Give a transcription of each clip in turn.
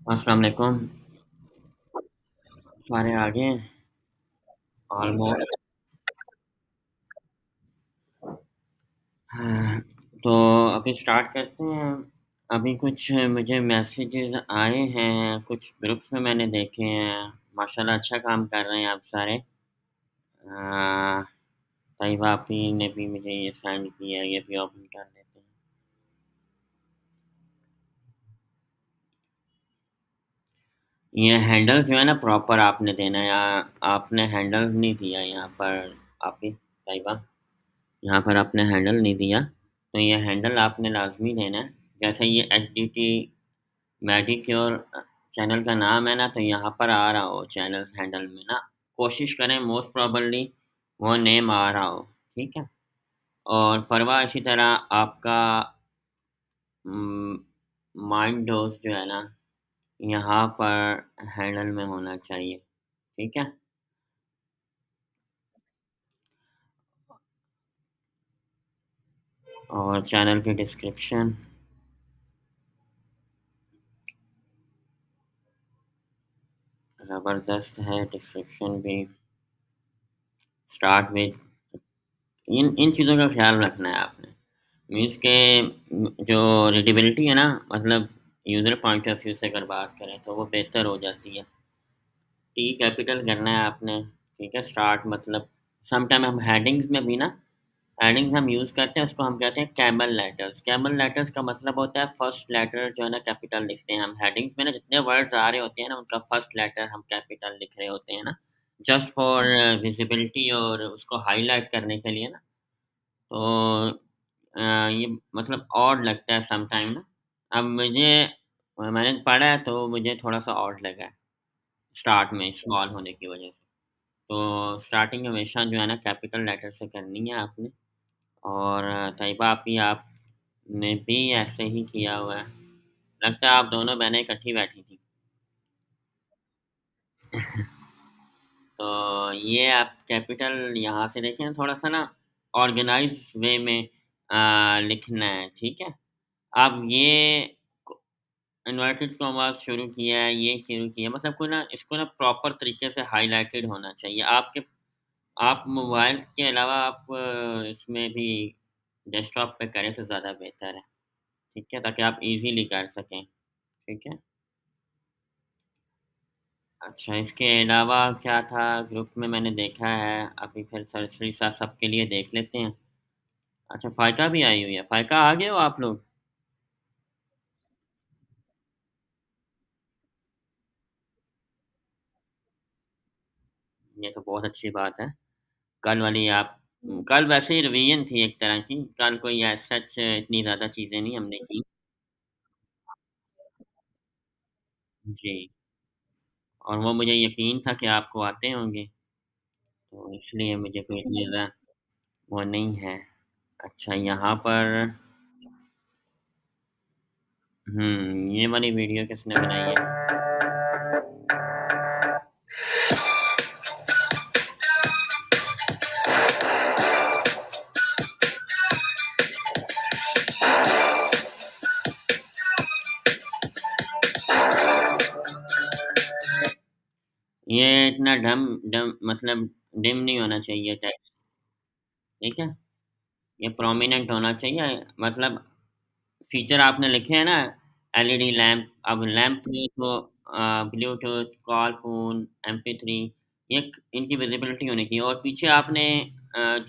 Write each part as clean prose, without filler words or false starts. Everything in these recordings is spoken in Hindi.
अस्सलाम वालेकुम। सारे आ गए हैं ऑलमोस्ट। हाँ, तो अभी स्टार्ट करते हैं। अभी कुछ मुझे मैसेजेस आए हैं, कुछ ग्रुप्स में मैंने देखे हैं। माशाल्लाह अच्छा काम कर रहे हैं आप सारे। तैयबा आपी ने भी मुझे ये सेंड किया है, ये भी ओपन कर लेते हैं। ये हैंडल जो है ना प्रॉपर आपने देना है, आपने हैंडल नहीं दिया यहाँ पर आपी तैयबा। यहाँ पर आपने हैंडल नहीं दिया, तो ये हैंडल आपने लाज़मी देना है। जैसे ये एचडीटी मेडिक्योर चैनल का नाम है ना, तो यहाँ पर आ रहा हो चैनल्स हैंडल में ना, कोशिश करें मोस्ट प्रोबेबली वो नेम आ रहा हो, ठीक है? और फ़रवा इसी तरह आपका माइंड डोज़ जो है ना, यहाँ पर हैंडल में होना चाहिए, ठीक है? और चैनल की डिस्क्रिप्शन ज़बरदस्त है, डिस्क्रिप्शन भी स्टार्ट विद इन इन चीज़ों का ख़्याल रखना है आपने। मीन्स के जो रीडेबिलिटी है ना, मतलब यूज़र पॉइंट ऑफ व्यू से अगर बात करें तो वो बेहतर हो जाती है। टी कैपिटल करना है आपने, ठीक है? स्टार्ट मतलब सम टाइम हम हेडिंग्स में भी ना, हेडिंग्स हम यूज़ करते हैं, उसको हम कहते हैं कैमल लेटर्स। कैमल लेटर्स का मतलब होता है फर्स्ट लेटर जो है ना कैपिटल लिखते हैं हम। हेडिंग्स में ना जितने वर्ड्स आ रहे होते हैं ना, उनका फर्स्ट लेटर हम कैपिटल लिख रहे होते हैं ना, जस्ट फॉर विज़िबिलिटी और उसको हाइलाइट करने के लिए ना। तो ये मतलब ऑड लगता है सम टाइम ना। अब मैंने पढ़ा है तो मुझे थोड़ा-सा ऑड लगा है, स्टार्ट में स्मॉल होने की वज़ह से। तो स्टार्टिंग हमेशा जो है ना कैपिटल लेटर से करनी है आपने। और तैयबा आपी आपने भी ऐसे ही किया हुआ है। लगता है आप दोनों बहनें इकट्ठी बैठी थी। तो ये आप कैपिटल यहाँ से देखें थोड़ा-सा ना ऑर्गेनाइज़्ड वे में लिखना है, ठीक है? अब ये इन्वर्टेड कॉमास शुरू किया है, ये शुरू किया है, मतलब कोई ना इसको ना प्रॉपर तरीके से हाइलाइटेड होना चाहिए। आप मोबाइल के अलावा आप इसमें भी डेस्कटॉप पे करें तो ज़्यादा बेहतर है, ठीक है? ताकि आप इज़िली कर सकें, ठीक है? अच्छा, इसके अलावा क्या था ग्रुप में मैंने देखा है, अभी फिर सरसरी सा सबके लिए देख लेते हैं। अच्छा, फ़ाइका भी आई हुई है, फ़ाइका आ गए हो आप लोग? ये तो बहुत अच्छी बात है। कल वाली आप कल वैसे ही रिवीजन थी एक तरह की, कल कोई एज़ सच इतनी ज़्यादा चीज़ें नहीं हमने की। जी, और वो मुझे यकीन था कि आपको आते होंगे, तो इसलिए मुझे कोई इतनी ज़्यादा वो नहीं है। अच्छा यहाँ पर ये वाली वीडियो किसने बनाई है? ये इतना डम डम मतलब डिम नहीं होना चाहिए टेक्स्ट, ठीक है? ये प्रोमिनेंट होना चाहिए, मतलब फीचर आपने लिखे हैं ना एलईडी लैंप, अब लैंप में तो ब्लूटूथ, कॉल फ़ोन, एमपी3 ये इनकी विज़िबिलिटी होनी चाहिए। और पीछे आपने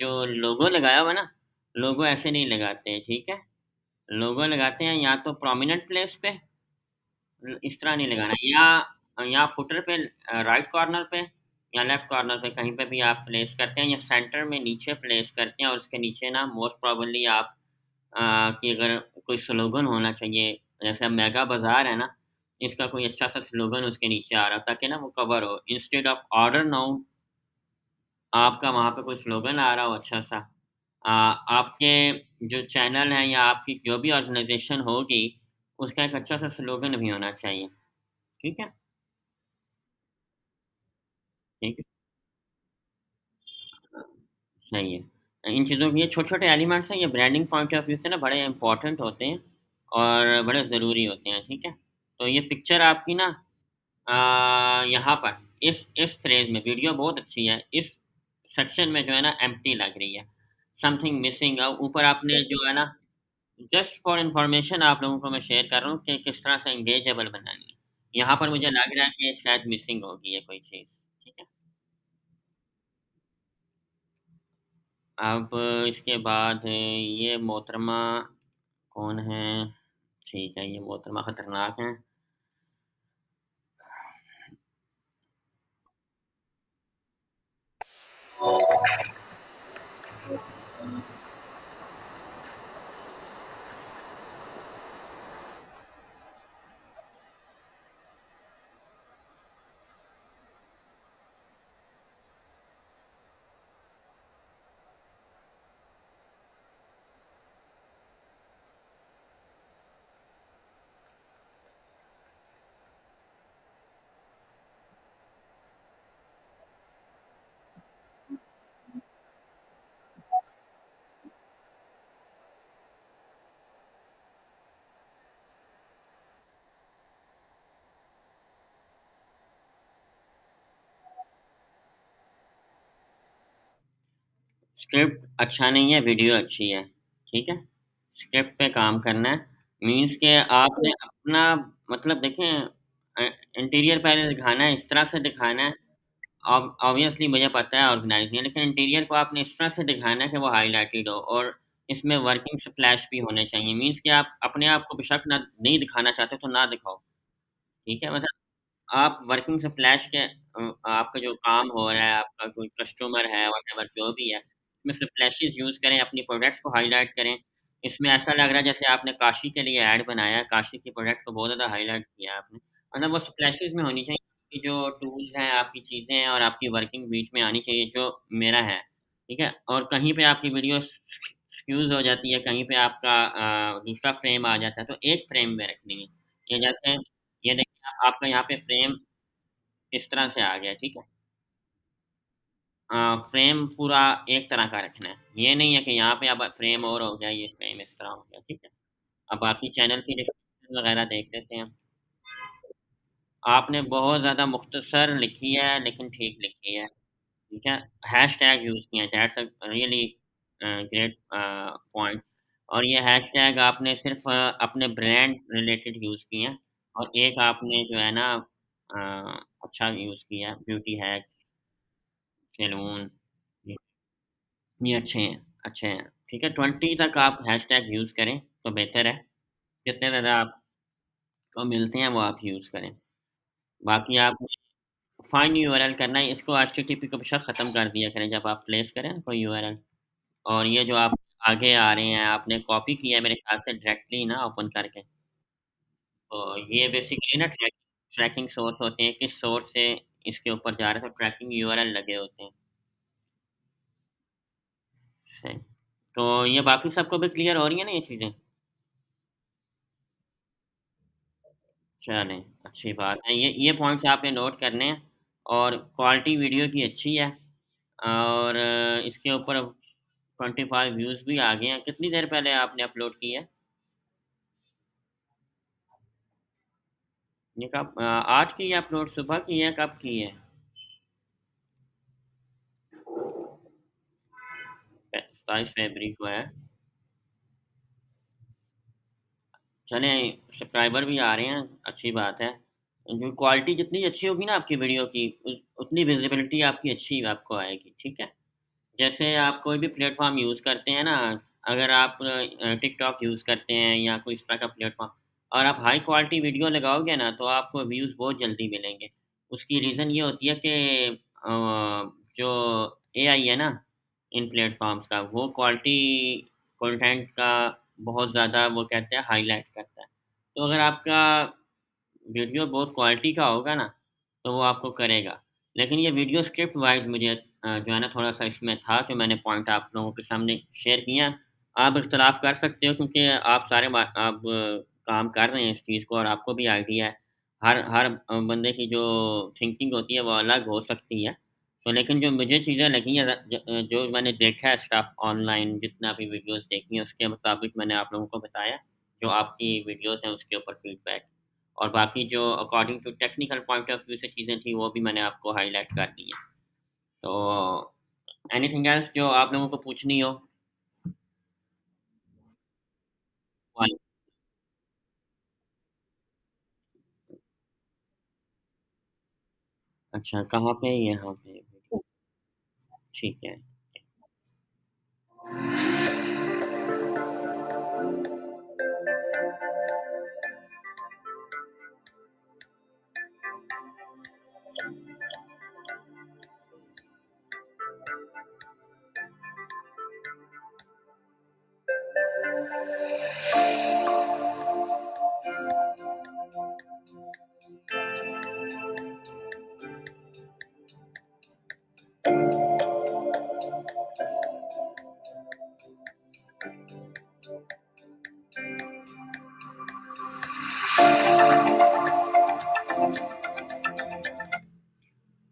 जो लोगो लगाया हुआ है ना, लोगो ऐसे नहीं लगाते हैं, ठीक है? लोगो लगाते हैं या तो प्रोमिनेंट प्लेस पे इस तरह नहीं लगाना, या फुटर पे राइट कॉर्नर पे या लेफ्ट कॉर्नर पे कहीं पे भी आप प्लेस करते हैं या सेंटर में नीचे प्लेस करते हैं और उसके नीचे ना मोस्ट प्रोबेबली आप कि अगर कोई स्लोगन होना चाहिए, जैसे अब मेगा बाज़ार है ना, इसका कोई अच्छा-सा स्लोगन उसके नीचे आ रहा हो ताकि ना वो कवर हो। इंस्टेड ऑफ ऑर्डर नाउ आपका वहाँ पे कोई स्लोगन आ रहा हो अच्छा-सा। आपके जो चैनल है या आपकी जो भी ऑर्गनाइज़ेशन होगी, उसका एक अच्छा-सा स्लोगन भी होना चाहिए। ठीक है? ठीक है? सही है। इन चीज़ों के ये छोटे-छोटे एलिमेंट्स हैं, ये ब्रांडिंग पॉइंट ऑफ व्यू से ना बड़े इम्पोर्टेंट होते हैं और बड़े ज़रूरी होते हैं, ठीक है? तो ये पिक्चर आपकी ना यहाँ पर इस फ्रेज़ में वीडियो बहुत अच्छी है। इस सेक्शन में जो है ना एम्प्टी लग रही है। समथिंग मिसिंग ऊपर आपने जो है ना जस्ट फॉर इन्फॉर्मेशन आप लोगों को मैं शेयर कर रहा हूँ कि किस तरह से एंगेजेबल बनानी है। यहाँ पर मुझे लग रहा है कि शायद मिसिंग होगी ये कोई चीज़, ठीक है? अब इसके बाद ये मोहतरमा कौन है? ठीक है, ये मोहतरमा खतरनाक हैं। स्क्रिप्ट अच्छा नहीं है, वीडियो अच्छी है, ठीक है? स्क्रिप्ट पे काम करना है, मीन्स के आपने अपना मतलब देखें इंटीरियर पहले दिखाना है, इस तरह से दिखाना है ऑब्वियसली मुझे पता है ऑर्गेनाइज़ नहीं है, लेकिन इंटीरियर को आपने इस तरह से दिखाना है कि वो हाइलाइटेड हो और इसमें वर्किंग स्प्लैश भी होने चाहिए। मीन्स कि आप अपने आप को बेशक ना नहीं दिखाना चाहते तो ना दिखाओ, ठीक है? मतलब आप वर्किंग से फ्लैश के आपका जो काम हो रहा है, आपका कोई कस्टमर है, व्हाटएवर जो भी है, इसमें स्प्लैशेस यूज़ करें, अपनी प्रोडक्ट्स को हाइलाइट करें। इसमें ऐसा लग रहा है जैसे आपने काशी के लिए ऐड बनाया है, काशी की प्रोडक्ट को बहुत ज़्यादा हाइलाइट किया है आपने। मतलब वो स्प्लैशेस में होनी चाहिए, आपकी जो टूल्स हैं, आपकी चीज़ें हैं और आपकी वर्किंग बीच में आनी चाहिए, जो मेरा है, ठीक है? और कहीं पे आपकी वीडियो स्क्यूज़ हो जाती है, कहीं पे आपका दूसरा फ्रेम आ जाता है, तो एक फ्रेम में रखनी है। ये जैसे ये देखिए आपका यहाँ पे फ्रेम इस तरह से आ गया, ठीक है? फ्रेम पूरा एक तरह का रखना है। ये नहीं है कि यहाँ पे अब फ्रेम और हो गया, ये फ्रेम इस तरह हो गया, ठीक है? अब बाकी चैनल की डिस्क्रिप्शन वगैरह देख लेते हैं। आपने बहुत ज़्यादा मुख्तसर लिखी है, लेकिन ठीक लिखी है, ठीक है? हैशटैग यूज़ किए हैं, that's a really great point और ये हैशटैग आपने सिर्फ़ अपने ब्रांड रिलेटेड यूज़ किए हैं और एक आपने जो है ना अच्छा यूज़ किया है, ब्यूटी हैक, सैलून ये अच्छे हैं। ठीक है, 20 तक आप हैशटैग यूज़ करें तो बेहतर है। जितने ज़्यादा आपको मिलते हैं वो आप यूज़ करें। बाकी आप फाइंड यूआरएल करना है, इसको एचटीटीपी को बेशक ख़त्म कर दिया करें जब आप प्लेस करें ना कोई यूआरएल और ये जो आप आगे आ रहे हैं, आपने कॉपी किया है मेरे ख़्याल से डायरेक्टली ना ओपन करके। तो ये बेसिकली ना ट्रैकिंग सोर्स होते हैं, किस सोर्स से इसके ऊपर जा रहे हैं, तो ट्रैकिंग यूआरएल लगे होते हैं। सही। तो ये बाकी सबको भी क्लियर हो रही है ना ये चीज़ें? चलें, अच्छी बात है। ये पॉइंट्स आपने नोट करने हैं और क्वालिटी वीडियो की अच्छी है और इसके ऊपर 25 व्यूज़ भी आ गए हैं। कितनी देर पहले आपने अपलोड की है? ये कब आज की है अपलोड सुबह की है, कब की है? 27 फरवरी को है। चलें, सब्सक्राइबर भी आ रहे हैं, अच्छी बात है। जो क्वालिटी जितनी अच्छी होगी ना आपकी वीडियो की, उतनी विज़िबिलिटी आपकी अच्छी आपको आएगी, ठीक है? जैसे आप कोई भी प्लेटफ़ॉर्म यूज़ करते हैं ना, अगर आप टिकटॉक यूज़ करते हैं या कोई इस तरह का प्लेटफ़ॉर्म और आप हाई क्वालिटी वीडियो लगाओगे ना, तो आपको व्यूज़ बहुत जल्दी मिलेंगे। उसकी रीज़न ये होती है कि जो एआई है ना, इन प्लेटफ़ॉर्म्स का, वो क्वालिटी कंटेंट का बहुत ज़्यादा वो कहते हैं हाइलाइट करता है। तो अगर आपका वीडियो बहुत क्वालिटी का होगा ना, तो वो आपको करेगा। लेकिन ये वीडियो स्क्रिप्ट वाइज़ मुझे जो है ना थोड़ा-सा इसमें था, जो मैंने पॉइंट आप लोगों के सामने शेयर किया। आप इख्तिलाफ़ कर सकते हो क्योंकि आप सारे आप काम कर रहे हैं इस चीज़ को और आपको भी आइडिया है। हर हर बंदे की जो थिंकिंग होती है वो अलग हो सकती है। तो लेकिन जो मुझे चीज़ें लगी हैं जो मैंने देखा है स्टफ़ ऑनलाइन जितना भी वीडियोज़ देखी हैं उसके मुताबिक मैंने आप लोगों को बताया। जो आपकी वीडियोज़ हैं उसके ऊपर फीडबैक। और बाकी जो according to technical point of view से चीज़ें थी, वो भी मैंने आपको हाइलाइट कर दी हैं। तो एनीथिंग एल्स जो आप लोगों को पूछनी हो? वन अच्छा, कहाँ पे? यहाँ पे। ठीक है।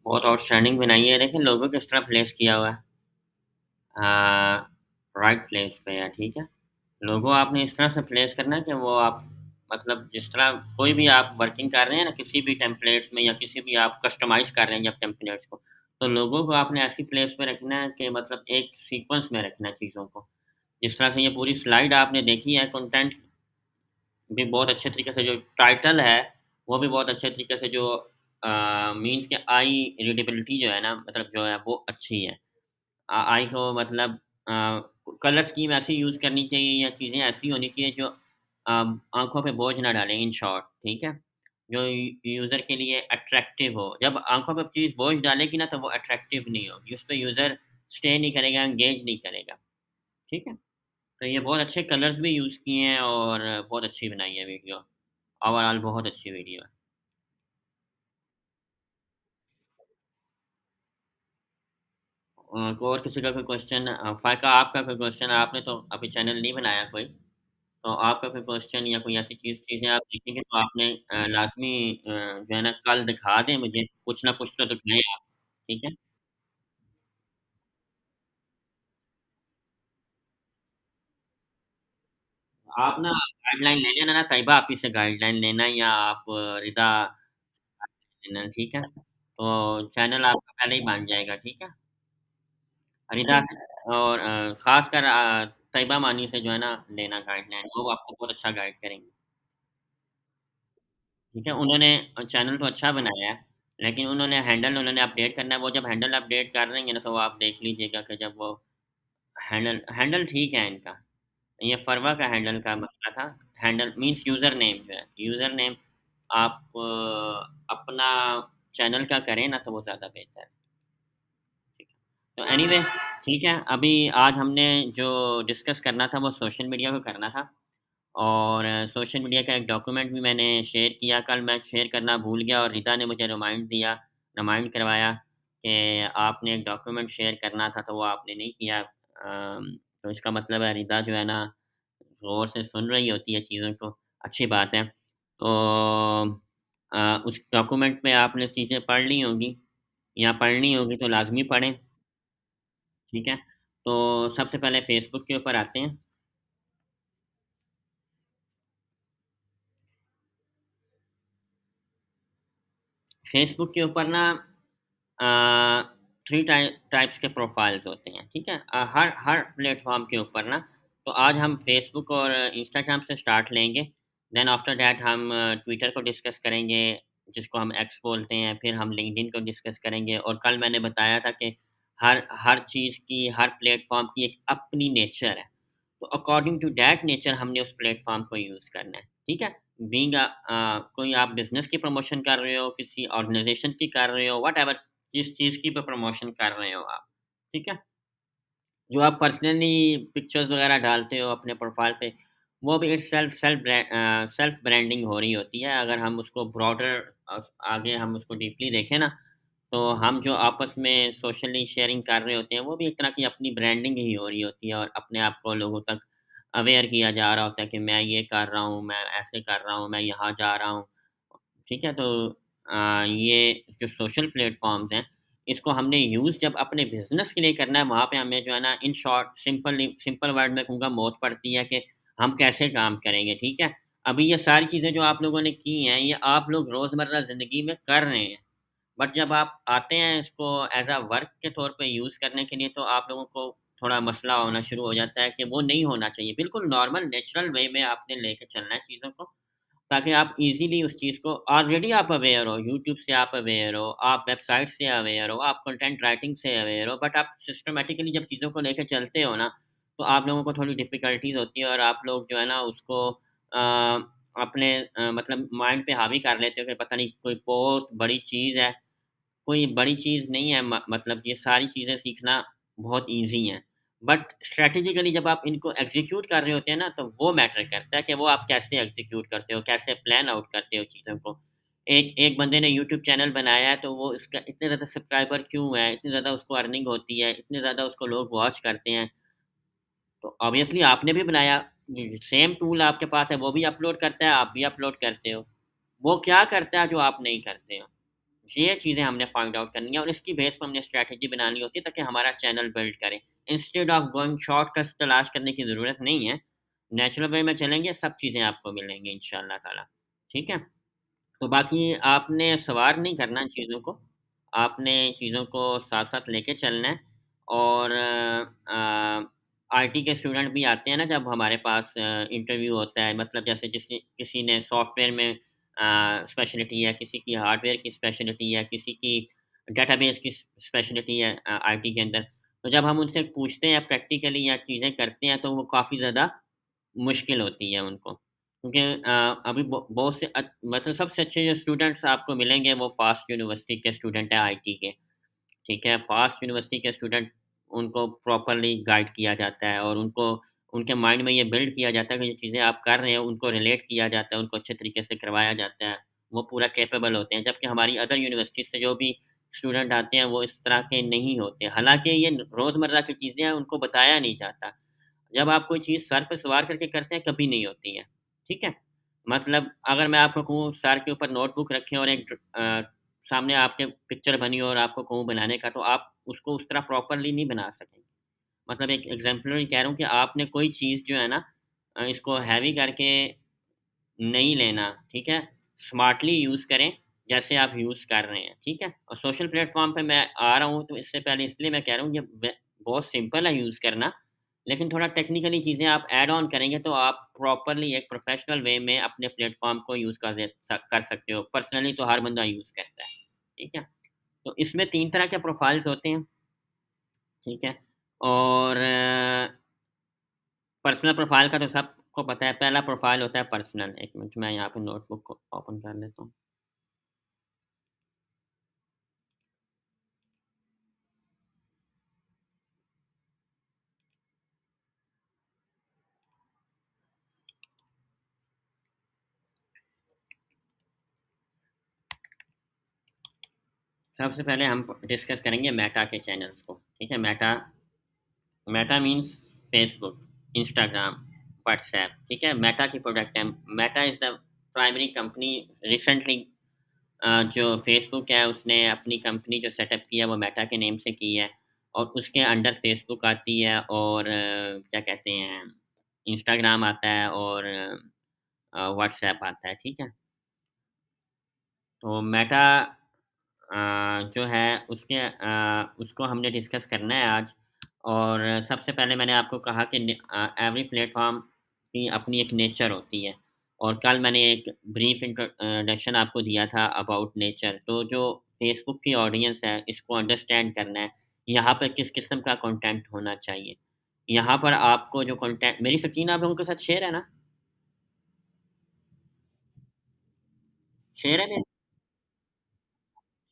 बहुत आउटस्टैंडिंग बनाई है। देखिए लोगो किस तरह प्लेस किया हुआ है। अ, राइट प्लेस पे है, ठीक है। लोगो आपने इस तरह से प्लेस करना है कि वो आप मतलब जिस तरह कोई भी आप वर्किंग कर रहे हैं ना किसी भी टेम्पलेट्स में या किसी भी आप कस्टमाइज़ कर रहे हैं जब टेम्पलेट्स को, तो लोगो को आपने ऐसी प्लेस पे रखना है कि मतलब एक सीक्वेंस में रखना है चीज़ों को। जिस तरह से ये पूरी स्लाइड आपने देखी है, कंटेंट भी बहुत अच्छे तरीके से जो टाइटल है, वो भी बहुत अच्छे तरीके से जो मीन्स कि आई रीडेबिलिटी जो है ना मतलब जो है वो अच्छी है। आई को मतलब अ, कलर स्कीम ऐसी यूज़ करनी चाहिए या चीज़ें ऐसी होनी चाहिए जो आँखों पे बोझ ना डालें इन शॉर्ट, ठीक है? जो यूज़र के लिए अट्रैक्टिव हो। जब आँखों पे चीज़ बोझ डालेगी ना तो वो अट्रैक्टिव नहीं होगी, उस पे यूज़र स्टे नहीं करेगा, एंगेज नहीं करेगा, ठीक है? तो ये बहुत अच्छे कलर्स भी यूज़ किए हैं और बहुत अच्छी बनाई है वीडियो। ओवरऑल बहुत अच्छी वीडियो है। कोई और किसी का कोई क्वेश्चन फ़ाज़िका आपका कोई क्वेश्चन आपने तो अभी चैनल नहीं बनाया कोई, तो आपका कोई क्वेश्चन या कोई ऐसी चीज़ें आप देखेंगे तो आपने लाज़मी जो है ना कल दिखा दें मुझे, कुछ ना कुछ तो दिखाएँ आप, ठीक है? आप ना गाइडलाइन ले लेना ना तैयबा आपी से गाइडलाइन लेना या आप रिदा लेना, ठीक है? तो चैनल आपका पहले ही बन जाएगा, ठीक है? रिदा और ख़ासकर तैयबा मानी से जो है ना लेना गाइडलाइन, वो आपको बहुत अच्छा गाइड करेंगी। ठीक है, उन्होंने चैनल तो अच्छा बनाया है, लेकिन उन्होंने अपडेट करना है, वो जब हैंडल अपडेट कर देंगे ना, तो वो आप देख लीजिएगा कि जब वो हैंडल हैंडल ठीक है इनका, ये फरवा का हैंडल का मसला था। हैंडल मीन्स यूज़र नेम जो है, यूज़र नेम आप अपना चैनल का करें ना, तो वो ज़्यादा बेहतर है। ठीक है, तो एनीवे ठीक है, अभी आज हमने जो डिस्कस करना था, वो सोशल मीडिया को करना था। और सोशल मीडिया का एक डॉक्यूमेंट भी मैंने शेयर किया, कल मैं शेयर करना भूल गया और रिता ने मुझे रिमाइंड करवाया कि आपने एक डॉक्यूमेंट शेयर करना था, तो वो आपने नहीं किया। तो इसका मतलब है रिता जो है ना, गौर से सुन रही होती है चीज़ों को, अच्छी बात है। तो उस डॉक्यूमेंट में आपने चीज़ें पढ़ ली होंगी या पढ़नी होगी तो लाज़मी पढ़ें, ठीक है? तो सबसे पहले फ़ेसबुक के ऊपर आते हैं। फ़ेसबुक के ऊपर ना अ, 3 टाइप्स के प्रोफ़ाइल्स होते हैं, ठीक है? हर हर प्लेटफ़ॉर्म के ऊपर ना, तो आज हम फ़ेसबुक और इंस्टाग्राम से स्टार्ट लेंगे, देन आफ्टर दैट हम ट्विटर को डिस्कस करेंगे, जिसको हम एक्स बोलते हैं, फिर हम लिंक्डइन को डिस्कस करेंगे और कल मैंने बताया था कि हर हर चीज़ की, हर प्लेटफ़ॉर्म की एक अपनी नेचर है। तो अकॉर्डिंग टू दैट नेचर हमने उस प्लेटफ़ॉर्म को यूज़ करना है, ठीक है? कोई आप बिज़नेस की प्रमोशन कर रहे हो, किसी ऑर्गनाइज़ेशन की कर रहे हो, व्हाटएवर जिस चीज़ की भी प्रमोशन कर रहे हो आप, ठीक है? जो आप पर्सनली पिक्चर्स वगैरह डालते हो अपने प्रोफ़ाइल पे, वो भी एक सेल्फ ब्रांडिंग हो रही होती है। अगर हम उसको ब्रॉडर आगे हम उसको डीपली देखें ना, तो हम जो आपस में सोशली शेयरिंग कर रहे होते हैं, वो भी एक तरह की अपनी ब्रांडिंग ही हो रही होती है और अपने आप को लोगों तक अवेयर किया जा रहा होता है कि मैं ये कर रहा हूँ, मैं ऐसे कर रहा हूँ, मैं यहाँ जा रहा हूँ। ठीक है? तो ये जो सोशल प्लेटफ़ॉर्म्स हैं, इसको हमने यूज़ जब अपने बिज़नेस के लिए करना है, वहाँ पे हमें जो है ना इन शॉर्ट सिंपल वर्ड में कहूँगा मौत पड़ती है कि हम कैसे काम करेंगे, ठीक है? अभी ये सारी चीज़ें जो आप लोगों ने की हैं, ये आप लोग रोज़मर्रा ज़िंदगी में कर रहे हैं। बट जब आप आते हैं इसको एज़ अ वर्क के तौर पे यूज़ करने के लिए, तो आप लोगों को थोड़ा मसला होना शुरू हो जाता है कि वो नहीं होना चाहिए। बिल्कुल नॉर्मल नेचुरल वे में आपने लेके चलना है चीज़ों को, ताकि आप ईज़िली उस चीज़ को ऑलरेडी आप अवेयर हो, यूट्यूब से आप अवेयर हो, आप वेबसाइट से अवेयर हो, आप कंटेंट राइटिंग से अवेयर हो, बट आप सिस्टमैटिकली जब चीज़ों को लेके चलते हो ना, तो आप लोगों को थोड़ी डिफ़िकल्टीज़ होती है और आप लोग जो है ना उसको अपने मतलब माइंड पे हावी कर लेते हो कि पता नहीं कोई बहुत बड़ी चीज़ है। कोई बड़ी चीज़ नहीं है मतलब ये सारी चीज़ें सीखना बहुत ईज़ी हैं। बट स्ट्रैटेजिकली जब आप इनको एग्ज़ीक्यूट कर रहे होते हैं ना, तो वो मैटर करता है कि वो आप कैसे एग्ज़ीक्यूट करते हो, कैसे प्लान आउट करते हो चीज़ों को। एक एक बंदे ने यूट्यूब चैनल बनाया है, तो वो इसका इतने ज़्यादा सब्सक्राइबर क्यों हैं? इतनी ज़्यादा उसको अर्निंग होती है, इतने ज़्यादा उसको लोग वॉच करते हैं। तो ऑब्वियसली आपने भी बनाया, सेम टूल आपके पास है, वो भी अपलोड करता है, आप भी अपलोड करते हो। वो क्या करता है जो आप नहीं करते हो? ये चीज़ें हमने फाइंड आउट करनी है और इसकी बेस पे हमने स्ट्रैटेजी बनानी होती है ताकि हमारा चैनल बिल्ड करें। इंस्टेड ऑफ गोइंग शॉर्टकट्स तलाश करने की ज़रूरत नहीं है। नेचुरल वे में चलेंगे, सब चीज़ें आपको मिलेंगी इंशाअल्लाह ताला। ठीक है? तो बाकी आपने सवार नहीं करना चीज़ों को, आपने चीज़ों को साथ-साथ लेके चलना है और आईटी के स्टूडेंट भी आते हैं ना जब हमारे पास इंटरव्यू होता है, मतलब जैसे किसी किसी ने सॉफ्टवेयर में स्पेशलिटी है, किसी की हार्डवेयर की स्पेशलिटी है, किसी की डेटाबेस की स्पेशलिटी है आईटी के अंदर। तो जब हम उनसे पूछते हैं प्रैक्टिकली या चीज़ें करते हैं, तो वो काफ़ी ज़्यादा मुश्किल होती है उनको। क्योंकि अभी बहुत से मतलब सबसे अच्छे जो स्टूडेंट्स आपको मिलेंगे वो फ़ास्ट यूनिवर्सिटी के स्टूडेंट हैं आईटी के, ठीक है? फ़ास्ट यूनिवर्सिटी के स्टूडेंट, उनको प्रॉपर्ली गाइड किया जाता है और उनको उनके माइंड में ये बिल्ड किया जाता है कि जो चीज़ें आप कर रहे हो उनको रिलेट किया जाता है, उनको अच्छे तरीके से करवाया जाता है। वो पूरा कैपेबल होते हैं, जबकि हमारी अदर यूनिवर्सिटी से जो भी स्टूडेंट आते हैं वो इस तरह के नहीं होते। हालाँकि ये रोज़मर्रा की चीज़ें हैं, उनको बताया नहीं जाता। जब आप कोई चीज़ सर पे सवार करके करते हैं, कभी नहीं होती है, ठीक है? मतलब अगर मैं आपको कहूँ सर के ऊपर नोटबुक रखें और एक सामने आपके पिक्चर बनी हो और आपको कहूँ बनाने का, तो आप उसको उस तरह प्रॉपर्ली नहीं बना सकेंगे। मतलब एक एग्ज़ाम्पलरी कह रहा हूँ कि आपने कोई चीज़ जो है ना इसको हैवी करके नहीं लेना, ठीक है? स्मार्टली यूज़ करें, जैसे आप यूज़ कर रहे हैं, ठीक है? और सोशल प्लेटफ़ॉर्म पे मैं आ रहा हूँ, तो इससे पहले इसलिए मैं कह रहा हूँ, ये बहुत सिंपल है यूज़ करना, लेकिन थोड़ा टेक्निकली चीज़ें आप ऐड ऑन करेंगे, तो आप प्रॉपर्ली एक प्रोफ़ेशनल वे में अपने प्लेटफ़ॉर्म को यूज़ कर सकते हो। पर्सनली तो हर बंदा यूज़ करता है, ठीक है? तो इसमें 3 तरह के प्रोफ़ाइल्स होते हैं, ठीक है? और पर्सनल प्रोफ़ाइल का तो सबको पता है, पहला प्रोफ़ाइल होता है पर्सनल। 1 मिनट मैं यहाँ पे नोटबुक को ओपन कर लेता हूँ। सबसे पहले हम डिस्कस करेंगे मेटा के चैनल्स को, ठीक है? Meta Meta means Facebook, Instagram, WhatsApp, ठीक है? मेटा की प्रोडक्ट है। Meta is the primary company. Recently जो फेसबुक है उसने अपनी कंपनी जो सेटअप की है वो मेटा के नेम से की है और उसके अंडर फेसबुक आती है और क्या कहते हैं, इंस्टाग्राम आता है और व्हाट्सऐप आता है, ठीक है? तो मेटा अ, जो है उसको हमने डिस्कस करना है आज। और सबसे पहले मैंने आपको कहा कि एवरी प्लेटफ़ॉर्म की अपनी एक नेचर होती है और कल मैंने एक ब्रीफ इंट्रोडक्शन आपको दिया था अबाउट नेचर। तो जो फेसबुक की ऑडियंस है इसको अंडरस्टैंड करना है, यहाँ पर किस किस्म का कंटेंट होना चाहिए। यहाँ पर आपको जो कंटेंट, मेरी स्क्रीन आप लोगों के साथ शेयर है ना? शेयर है मेरी?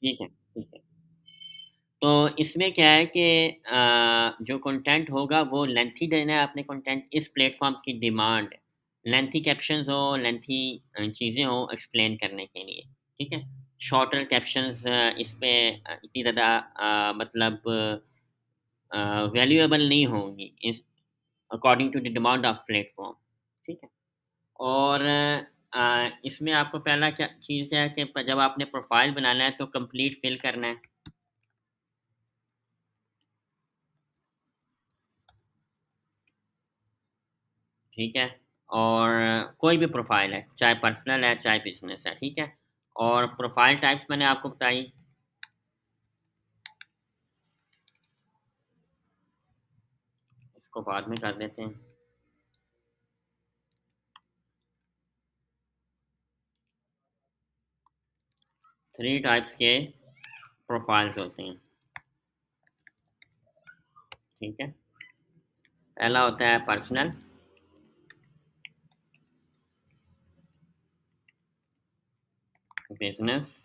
ठीक है, ठीक है। तो इसमें क्या है कि जो कंटेंट होगा वो लेंथी देना है आपने कंटेंट, इस प्लेटफ़ॉर्म की डिमांड है। लेंथी कैप्शंस हो, लेंथी चीज़ें हों एक्सप्लेन करने के लिए, ठीक है? शॉर्टर कैप्शंस इस पे इतनी ज़्यादा मतलब वैल्यूएबल नहीं होंगी इस according to the demand of platform, ठीक है? और इसमें आपको पहला क्या चीज़ है कि जब आपने प्रोफ़ाइल बनाना है तो कंप्लीट फ़िल करना है, ठीक है? और कोई भी प्रोफ़ाइल है, चाहे पर्सनल है, चाहे बिज़नेस है, ठीक है? और प्रोफ़ाइल टाइप्स मैंने आपको बताई, इसको बाद में कर देते हैं। 3 टाइप्स के प्रोफ़ाइल्स होते हैं, ठीक है? पहला होता है पर्सनल, बिज़नेस,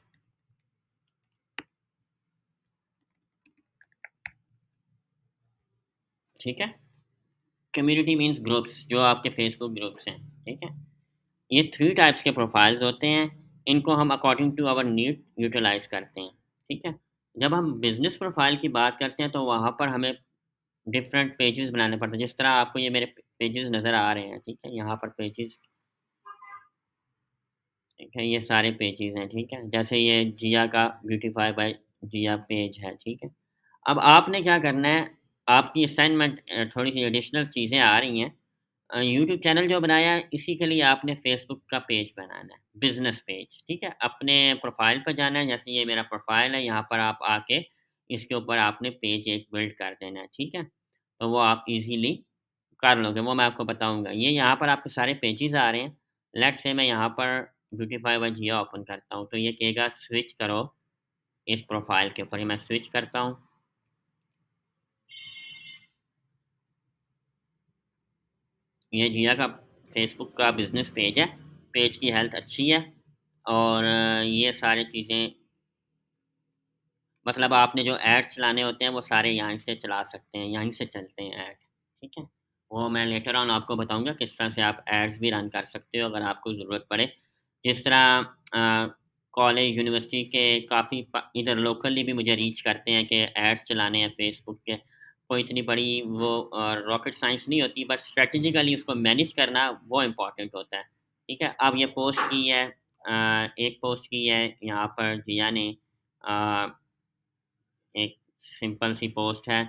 ठीक है? कम्युनिटी मीन्स ग्रुप्स, जो आपके फ़ेसबुक ग्रुप्स हैं, ठीक है? ये 3 टाइप्स के प्रोफ़ाइल्स होते हैं, इनको हम according to our need utilise करते हैं, ठीक है? जब हम बिज़नेस प्रोफ़ाइल की बात करते हैं, तो वहाँ पर हमें डिफरेंट पेजेज़ बनाने पड़ते हैं, जिस तरह आपको ये मेरे पेजेज़ नज़र आ रहे हैं, ठीक है? यहाँ पर पेजेज़, ठीक है? ये सारे पेजेज़ हैं, ठीक है? जैसे ये जिया का ब्यूटीफाई बाय जिया पेज है, ठीक है? अब आपने क्या करना है, आपकी असाइनमेंट थोड़ी-सी एडिशनल चीज़ें आ रही हैं। यूट्यूब चैनल जो बनाया है, इसी के लिए आपने फ़ेसबुक का पेज बनाना है, बिज़नेस पेज, ठीक है? अपने प्रोफ़ाइल पर जाना है, जैसे ये मेरा प्रोफ़ाइल है, यहाँ पर आप आके इसके ऊपर आपने पेज एक बिल्ड कर देना है, ठीक है? तो वो आप ईज़िली कर लोगे, वो मैं आपको बताऊँगा। ये यहाँ पर आपके सारे पेजेज़ आ रहे हैं। लेट्स से मैं यहाँ पर ब्यूटीफाई बाय जिया ओपन करता हूँ, तो ये कहेगा स्विच करो इस प्रोफ़ाइल के ऊपर, ये मैं स्विच करता हूँ। ये जिया का फ़ेसबुक का बिज़नेस पेज है, पेज की हेल्थ अच्छी है और ये सारी चीज़ें, मतलब आपने जो एड्स चलाने होते हैं वो सारे यहीं से चला सकते हैं, यहीं से चलते हैं ऐड, ठीक है? वो मैं लेटर ऑन आपको बताऊँगा किस तरह से आप एड्स भी रन कर सकते हो अगर आपको ज़रूरत पड़े। जिस तरह कॉलेज, यूनिवर्सिटी के काफ़ी प इधर लोकली भी मुझे रीच करते हैं कि एड्स चलाने हैं फ़ेसबुक के। कोई इतनी बड़ी वो रॉकेट साइंस नहीं होती, बट स्ट्रैटेजिकली उसको मैनेज करना वो इम्पोर्टेंट होता है, ठीक है? अब ये पोस्ट की है, एक पोस्ट की है यहाँ पर जिया ने, अ एक सिंपल सी पोस्ट है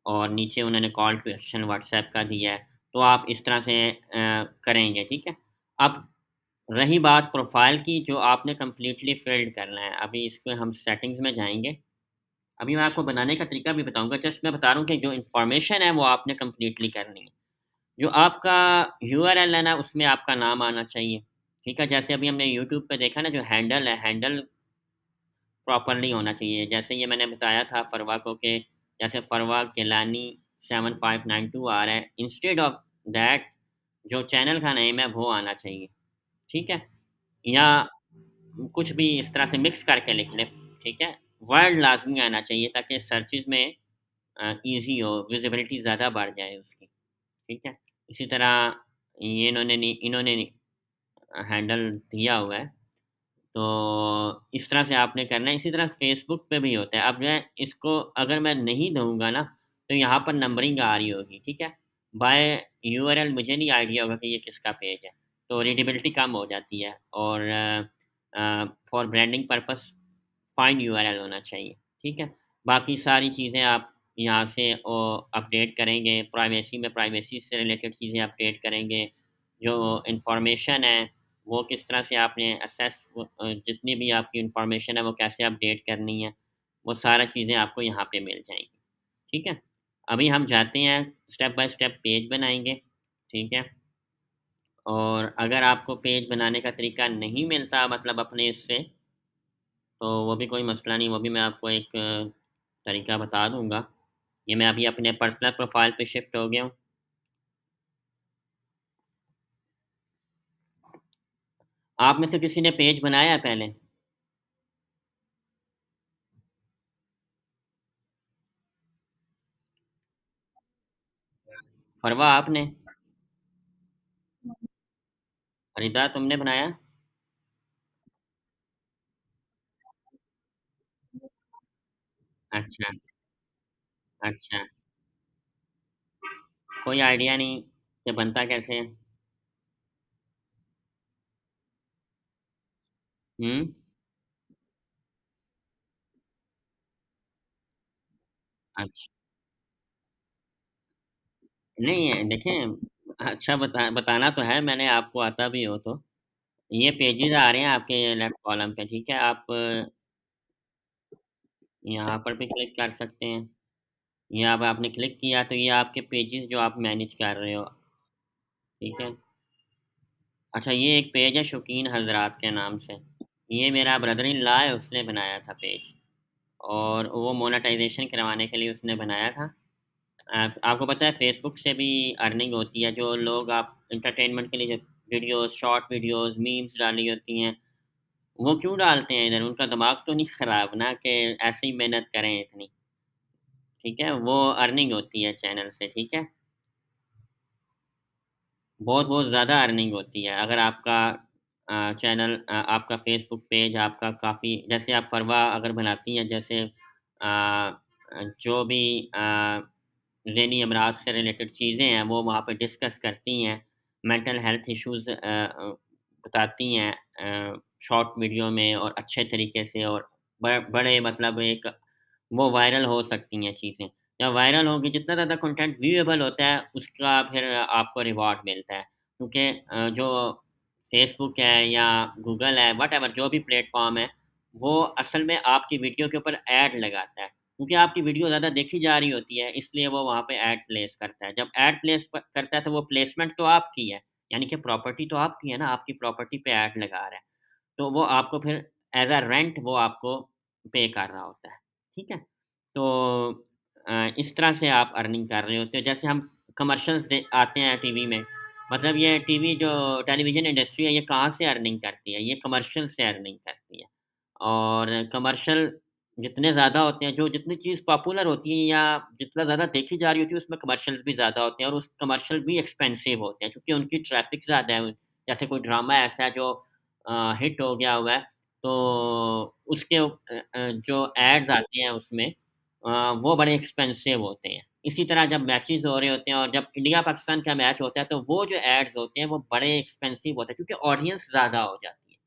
और नीचे उन्होंने कॉल टू एक्शन व्हाट्सएप का दिया है, तो आप इस तरह से करेंगे, ठीक है? अब रही बात प्रोफ़ाइल की, जो आपने कंप्लीटली फ़िल्ड करना है, अभी इसमें हम सेटिंग्स में जाएँगे। अभी मैं आपको बनाने का तरीका भी बताऊँगा, जस्ट मैं बता रहा हूँ कि जो इन्फॉर्मेशन है वो आपने कंप्लीटली करनी है। जो आपका यूआरएल है ना, उसमें आपका नाम आना चाहिए, ठीक है? जैसे अभी हमने यूट्यूब पे देखा ना, जो हैंडल है, हैंडल प्रॉपर्ली होना चाहिए। जैसे ये मैंने बताया था फरवा को कि जैसे फरवा गिलानी 7592 आ रहा है, इंस्टेड ऑफ दैट जो चैनल का नेम है वो आना चाहिए, ठीक है? या कुछ भी इस तरह से मिक्स करके लिख लें, ठीक है? वर्ड लाज़मी आना चाहिए ताकि सर्चेज़ में ईज़ी हो, विज़िबिलिटी ज़्यादा बढ़ जाए उसकी, ठीक है? इसी तरह ये इन्होंने हैंडल दिया हुआ है। तो इस तरह से आपने करना है, इसी तरह फ़ेसबुक पे भी होता है। अब मैं इसको अगर मैं नहीं दूँगा ना, तो यहाँ पर नंबरिंग आ रही होगी, ठीक है? बाय यूआरएल मुझे नहीं आइडिया होगा कि ये किसका पेज है, तो रीडेबिलिटी कम हो जाती है और for branding purpose find URL होना चाहिए, ठीक है? बाकी सारी चीज़ें आप यहाँ से अपडेट करेंगे, प्राइवेसी से रिलेटेड चीज़ें अपडेट करेंगे, जो इन्फॉर्मेशन है, वो किस तरह से आपने जितनी भी आपकी इन्फॉर्मेशन है, वो कैसे अपडेट करनी है, वो सारा चीज़ें आपको यहाँ पे मिल जाएँगी, ठीक है? अभी हम जाते हैं, स्टेप बाय स्टेप पेज बनाएँगे, ठीक है? और अगर आपको पेज बनाने का तरीका नहीं मिलता मतलब अपने इससे, तो वो भी कोई मसला नहीं, वो भी मैं आपको एक तरीका बता दूँगा। ये मैं अभी अपने पर्सनल प्रोफ़ाइल पे शिफ्ट हो गया हूँ। आप में से किसी ने पेज बनाया है पहले? फरवा आपने? फरीदा तुमने बनाया? अच्छा, अच्छा। कोई आइडिया नहीं कि बनता कैसे है? हुँ? अच्छा। नहीं, देखें अच्छा बताना तो है, मैंने आपको आता भी हो तो। ये पेजेज़ आ रहे हैं आपके लेफ्ट कॉलम पे, ठीक है? आप यहाँ पर भी क्लिक कर सकते हैं। ये अब आपने क्लिक किया तो ये आपके पेजेज़ जो आप मैनेज कर रहे हो, ठीक है? अच्छा ये एक पेज है शौकीन हज़रात के नाम से। ये मेरा ब्रदर इन लॉ है, उसने बनाया था पेज और वो मोनेटाइज़ेशन करवाने के लिए उसने बनाया था। आपको पता है फ़ेसबुक से भी अर्निंग होती है, जो लोग आप एंटरटेनमेंट के लिए जो वीडियोज़, शॉर्ट वीडियोज़, मीम्स डाली होती हैं, वो क्यों डालते हैं इधर? उनका दिमाग तो नहीं खराब ना कि ऐसे ही मेहनत करें इतनी, ठीक है? वो अर्निंग होती है चैनल से, ठीक है? बहुत-बहुत ज़्यादा अर्निंग होती है। अगर आपका चैनल आपका फ़ेसबुक पेज आपका काफ़ी जैसे आप फ़रवा अगर बनाती हैं जैसे जो भी ज़हनी अमराज से रिलेटेड चीज़ें हैं वो वहाँ पे डिस्कस करती हैं। मेंटल हेल्थ इश्यूज़ बताती हैं शॉर्ट वीडियो में और अच्छे तरीके से और बड़े मतलब एक वो वायरल हो सकती हैं चीज़ें। जब वायरल होगी जितना ज़्यादा कंटेंट व्यूएबल होता है उसका फिर आपको रिवॉर्ड मिलता है। क्योंकि जो फ़ेसबुक है या गूगल है व्हाटएवर जो भी प्लेटफ़ॉर्म है, वो असल में आपकी वीडियो के ऊपर ऐड लगाता है। क्योंकि आपकी वीडियो ज़्यादा देखी जा रही होती है इसलिए वो वहाँ पे ऐड प्लेस करता है। जब ऐड प्लेस प करता है तो वो प्लेसमेंट तो आपकी है, यानी कि प्रॉपर्टी तो आपकी है ना, आपकी प्रॉपर्टी पे ऐड लगा रहा है। तो वो आपको फिर एज़ अ रेंट वो आपको पे कर रहा होता है, ठीक है? तो इस तरह से आप अर्निंग कर रहे होते हो। जैसे हम कमर्शियल्स दे आते हैं टीवी में, मतलब ये टीवी जो टेलीविज़न इंडस्ट्री है, ये कहाँ से अर्निंग करती है? ये कमर्शियल से अर्निंग करती है। और कमर्शियल जितने ज़्यादा होते हैं, जो जितनी चीज़ पॉपुलर होती है या जितना ज़्यादा देखी जा रही होती है, उसमें कमर्शियल्स भी ज़्यादा होते हैं और उस कमर्शियल भी एक्सपेंसिव होते हैं क्योंकि उनकी ट्रैफ़िक ज़्यादा है। जैसे कोई ड्रामा ऐसा है जो हिट हो गया हुआ है, तो उसके जो एड्स आते हैं उसमें वो बड़े एक्सपेंसिव होते हैं। इसी तरह जब मैचेज़ हो रहे होते हैं और जब इंडिया-पाकिस्तान का मैच होता है, तो वो जो एड्स होते हैं, वो बड़े एक्सपेंसिव होते हैं क्योंकि ऑडियंस ज़्यादा हो जाती है।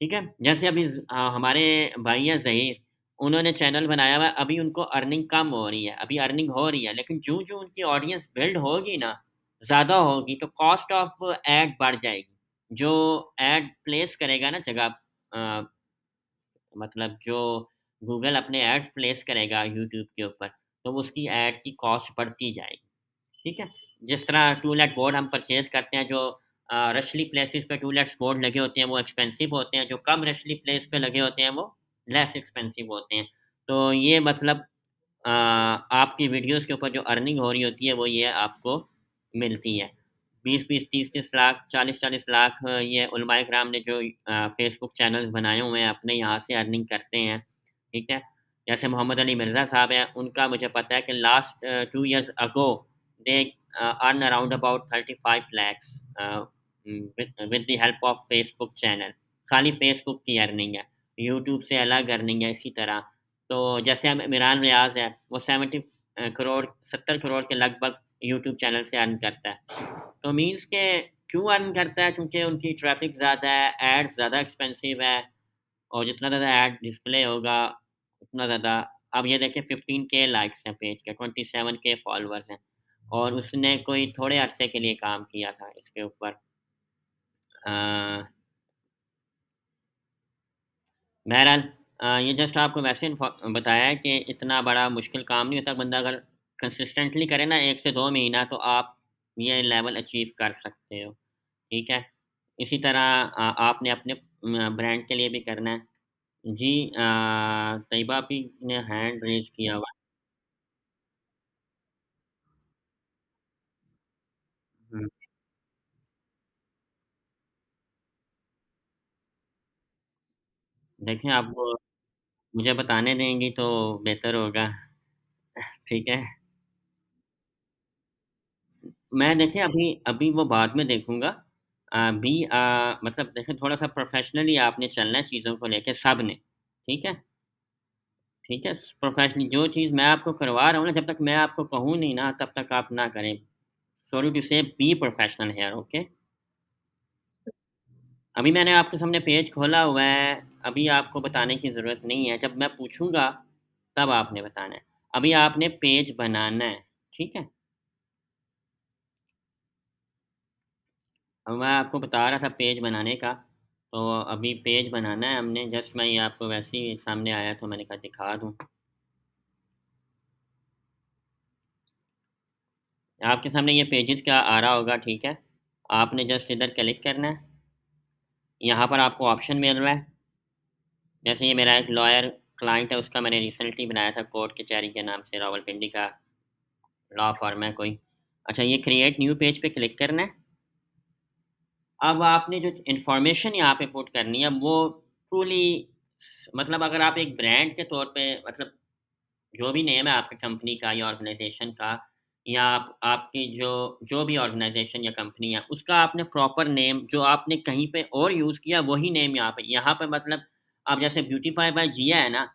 ठीक है? जैसे अभी हमारे भाई हैं ज़हीर, उन्होंने चैनल बनाया हुआ है, अभी उनको अर्निंग कम हो रही है, अभी अर्निंग हो रही है, लेकिन जो-जो उनकी ऑडियंस बिल्ड होगी ना, ज़्यादा होगी, तो कॉस्ट ऑफ एड बढ़ जाएगी। जो एड प्लेस करेगा ना जगह अ, मतलब जो गूगल अपने एड्स प्लेस करेगा यूट्यूब के ऊपर, तो उसकी एड की कॉस्ट बढ़ती जाएगी। ठीक है? जिस तरह टूलेट बोर्ड हम परचेज़ करते हैं जो रशली प्लेसेस पे टूलेट्स बोर्ड लगे होते हैं वो एक्सपेंसिव होते हैं, जो कम रशली प्लेस पे लगे होते हैं वो लेस एक्सपेंसिव होते हैं। तो ये मतलब आपकी वीडियोज़ के ऊपर जो अर्निंग हो रही होती है वो ये आपको मिलती है। 20-20, 30-30 लाख, 40-40 लाख ये उलमाए कराम ने जो फ़ेसबुक चैनल्स बनाए हुए हैं अपने यहाँ से अर्निंग करते हैं, ठीक है? जैसे मोहम्मद अली मिर्ज़ा साहब हैं, उनका मुझे पता है कि last 2 years ago they earn around about 35 lakhs with the help of Facebook channel. खाली Facebook की अर्निंग है, यूट्यूब से अलग अर्निंग है इसी तरह। तो जैसे हम इमरान रियाज़ है, वो करोड़ 70 करोड़ के लगभग यूट्यूब चैनल से अर्न करता है। तो मीन्स के क्यों अर्न करता है? क्योंकि उनकी ट्रैफ़िक ज़्यादा है, एड्स ज़्यादा एक्सपेंसिव है और जितना ज़्यादा ऐड डिस्प्ले होगा, उतना ज़्यादा अब ये देखिए 15 के लाइक्स हैं पेज के, 27 के फॉलोवर्स हैं और उसने कोई थोड़े अरसे के लिए काम किया था इसके ऊपर। अ, बहरहाल ये जस्ट आपको वैसे बताया है कि इतना बड़ा मुश्किल काम नहीं होता, बंदा अगर कंसिस्टेंटली करे ना 1 से 2 महीना तो आप ये लेवल अचीव कर सकते हो, ठीक है? इसी तरह आपने अपने ब्रांड के लिए भी करना है। जी तैयबा भी ने हैंड रेज़ किया हुआ है। हुँ, देखिए आप वो मुझे बताने देंगी तो बेहतर होगा, ठीक है? मैं देखिए अभी अभी वो बाद में देखूँगा। अभी मतलब देखिए थोड़ा-सा प्रोफ़ेशनली आपने चलना है चीज़ों को लेके सबने, ठीक है? ठीक है? प्रोफ़ेशनली जो चीज़ मैं आपको करवा रहा हूँ ना, जब तक मैं आपको कहूँ नहीं ना, तब तक आप ना करें। सॉरी टू से बी प्रोफ़ेशनल हियर, ओके? अभी मैंने आपके सामने पेज खोला हुआ है, अभी आपको बताने की ज़रूरत नहीं है, जब मैं पूछूँगा, तब आपने बताना है। अभी आपने पेज बनाना है, ठीक है? अब मैं आपको बता रहा था पेज बनाने का, तो अभी पेज बनाना है हमने, जस्ट मैं ये आपको वैसे ही सामने आया तो मैंने कहा दिखा दूँ। आपके सामने ये पेजेस का आ रहा होगा, ठीक है? आपने जस्ट इधर क्लिक करना है, यहाँ पर आपको ऑप्शन मिल रहा है, जैसे ये मेरा एक लॉयर क्लाइंट है, उसका मैंने रिसेंटली बनाया था कोर्ट कचहरी के नाम से, रावलपिंडी का लॉ फर्म है कोई। अच्छा, ये क्रिएट न्यू पेज पे क्लिक करना है। अब आपने जो इन्फॉर्मेशन यहाँ पे पुट करनी है वो ट्रूली, मतलब अगर आप एक ब्रांड के तौर पे, मतलब जो भी नेम है आपकी कंपनी का या ऑर्गेनाइजेशन का, या आपकी जो जो भी ऑर्गेनाइजेशन या कंपनी है, उसका आपने प्रॉपर नेम जो आपने कहीं पे और यूज़ किया वही नेम यहाँ पे मतलब अब जैसे ब्यूटीफाई बाय जिया है ना,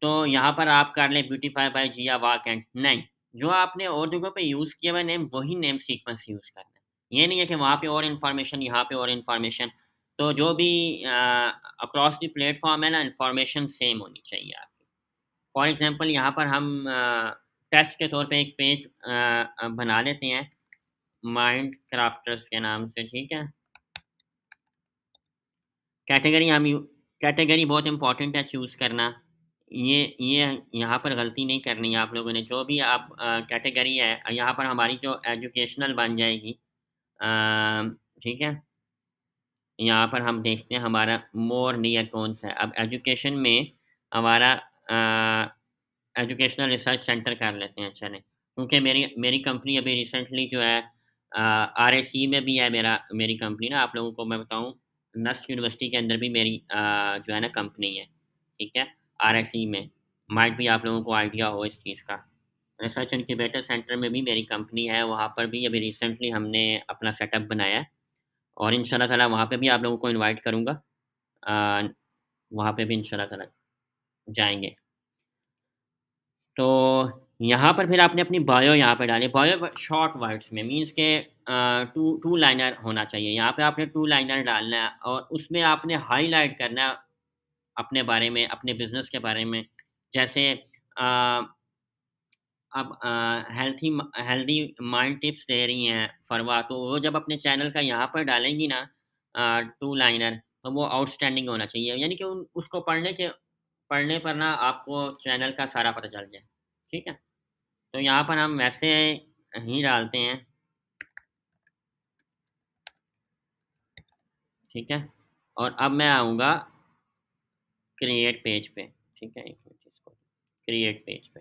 तो यहाँ पर आप कर लें ब्यूटीफाई बाय जिया वाक एंड नहीं, जो आपने और जगह पे यूज़ किया हुआ नेम वही नेम सीक्वेंस यूज़ करना है। ये नहीं है कि वहाँ पे और इन्फॉर्मेशन, यहाँ पे और इन्फॉर्मेशन। तो जो भी अक्रॉस द प्लेटफ़ॉर्म है ना, इन्फॉर्मेशन सेम होनी चाहिए आपकी। फॉर एग्ज़ाम्पल यहाँ पर हम टेस्ट के तौर पे एक पेज बना लेते हैं, माइंड क्राफ्टर्स के नाम से, ठीक है? कैटेगरी हम यू कैटेगरी बहुत इम्पोर्टेंट है चूज़ करना। ये यहाँ पर गलती नहीं करनी है आप लोगों ने, जो भी आप कैटेगरी है, यहाँ पर हमारी जो एजुकेशनल बन जाएगी। अ, ठीक है? यहाँ पर हम देखते हैं हमारा मोर नियर कौन-सा है। अब एजुकेशन में हमारा एजुकेशनल रिसर्च सेंटर कर लेते हैं, चलें। क्योंकि मेरी मेरी कंपनी अभी रिसेंटली जो है आरएसई में भी है, मेरी कंपनी ना, आप लोगों को मैं बताऊँ, नस्ट यूनिवर्सिटी के अंदर भी मेरी जो है ना कंपनी है, ठीक है? आरएसई में, माइट भी आप लोगों को आइडिया हो इस चीज़ का। रिसर्च इनक्यूबेटर सेंटर में भी मेरी कंपनी है, वहाँ पर भी अभी रिसेंटली हमने अपना सेटअप बनाया है, और इंशाल्लाह ताला वहाँ पे भी आप लोगों को इनवाइट करूँगा। अ, वहाँ पे भी इंशाल्लाह ताला जाएँगे। तो यहाँ पर फिर आपने अपनी बायो यहाँ पे डाली। बायो शॉर्ट वर्ड्स में मीन्स के टू टू लाइनर होना चाहिए। यहाँ पे आपने टू लाइनर डालना है और उसमें आपने हाइलाइट करना है अपने बारे में, अपने बिज़नेस के बारे में। जैसे अ, अब हेल्दी माइंड टिप्स दे रही हैं फ़रवा, तो वो जब अपने चैनल का यहाँ पर डालेंगी ना टू लाइनर, तो वो आउटस्टैंडिंग होना चाहिए। यानी कि उन उसको पढ़ने पर ना आपको चैनल का सारा पता चल जाए। ठीक है? तो यहाँ पर हम वैसे ही डालते हैं, ठीक है? और अब मैं आऊँगा क्रिएट पेज पे, ठीक है? एक मिनट इसको, क्रिएट पेज पे।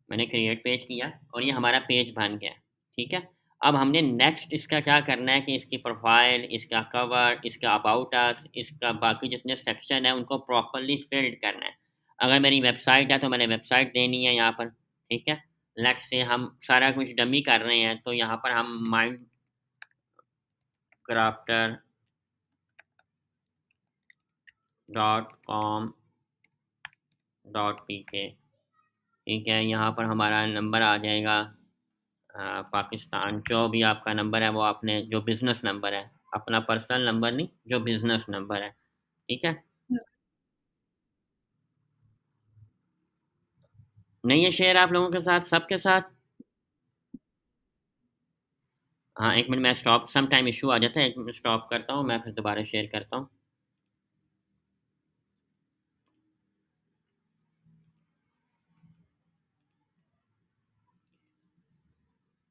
मैंने क्रिएट पेज किया और ये हमारा पेज बन गया, ठीक है? अब हमने नेक्स्ट इसका क्या करना है कि इसकी प्रोफ़ाइल, इसका कवर, इसका अबाउट अस, इसका बाकी जितने सेक्शन हैं उनको प्रॉपर्ली फ़िल्ड करना है। अगर मेरी वेबसाइट है तो मैंने वेबसाइट देनी है यहाँ पर, ठीक है? लेट्स से हम सारा कुछ डमी कर रहे हैं, तो यहाँ पर हम mindcrafter.com.pk, ठीक है? यहाँ पर हमारा नंबर आ जाएगा पाकिस्तान, जो भी आपका नंबर है वो आपने जो बिज़नेस नंबर है, अपना पर्सनल नंबर नहीं, जो बिज़नेस नंबर है, ठीक है? नहीं है शेयर आप लोगों के साथ, सबके साथ? हाँ, 1 मिनट मैं स्टॉप, सम टाइम इश्यू आ जाता है, 1 मिनट स्टॉप करता हूँ, मैं फिर दोबारा शेयर करता हूँ।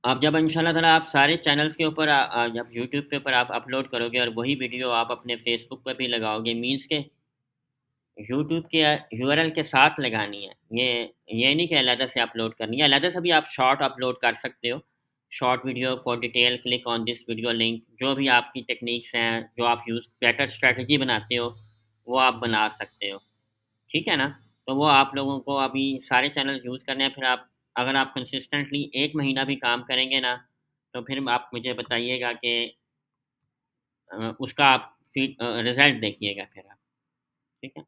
अब जब इंशाल्लाह ताला आप सारे चैनल्स के ऊपर जब यूट्यूब के ऊपर आप अपलोड करोगे और वही वीडियो आप अपने फ़ेसबुक पे भी लगाओगे, मीन्स के यूट्यूब के यूआरएल के साथ लगानी है। ये नहीं कि अलहदा से अपलोड करनी है, अलहदा से भी आप शॉर्ट अपलोड कर सकते हो। Short video for detail click on this video link, जो भी आपकी टेक्निक्स हैं, जो आप यूज़ बेटर स्ट्रैटेजी बनाते हो, वो आप बना सकते हो। ठीक है ना? तो वो आप लोगों को अभी सारे चैनल्स यूज़ करने हैं, फिर आप अगर आप कंसिस्टेंटली 1 महीना भी काम करेंगे ना, तो फिर आप मुझे बताइएगा कि उसका आप रिज़ल्ट देखिएगा फिर आप, ठीक है?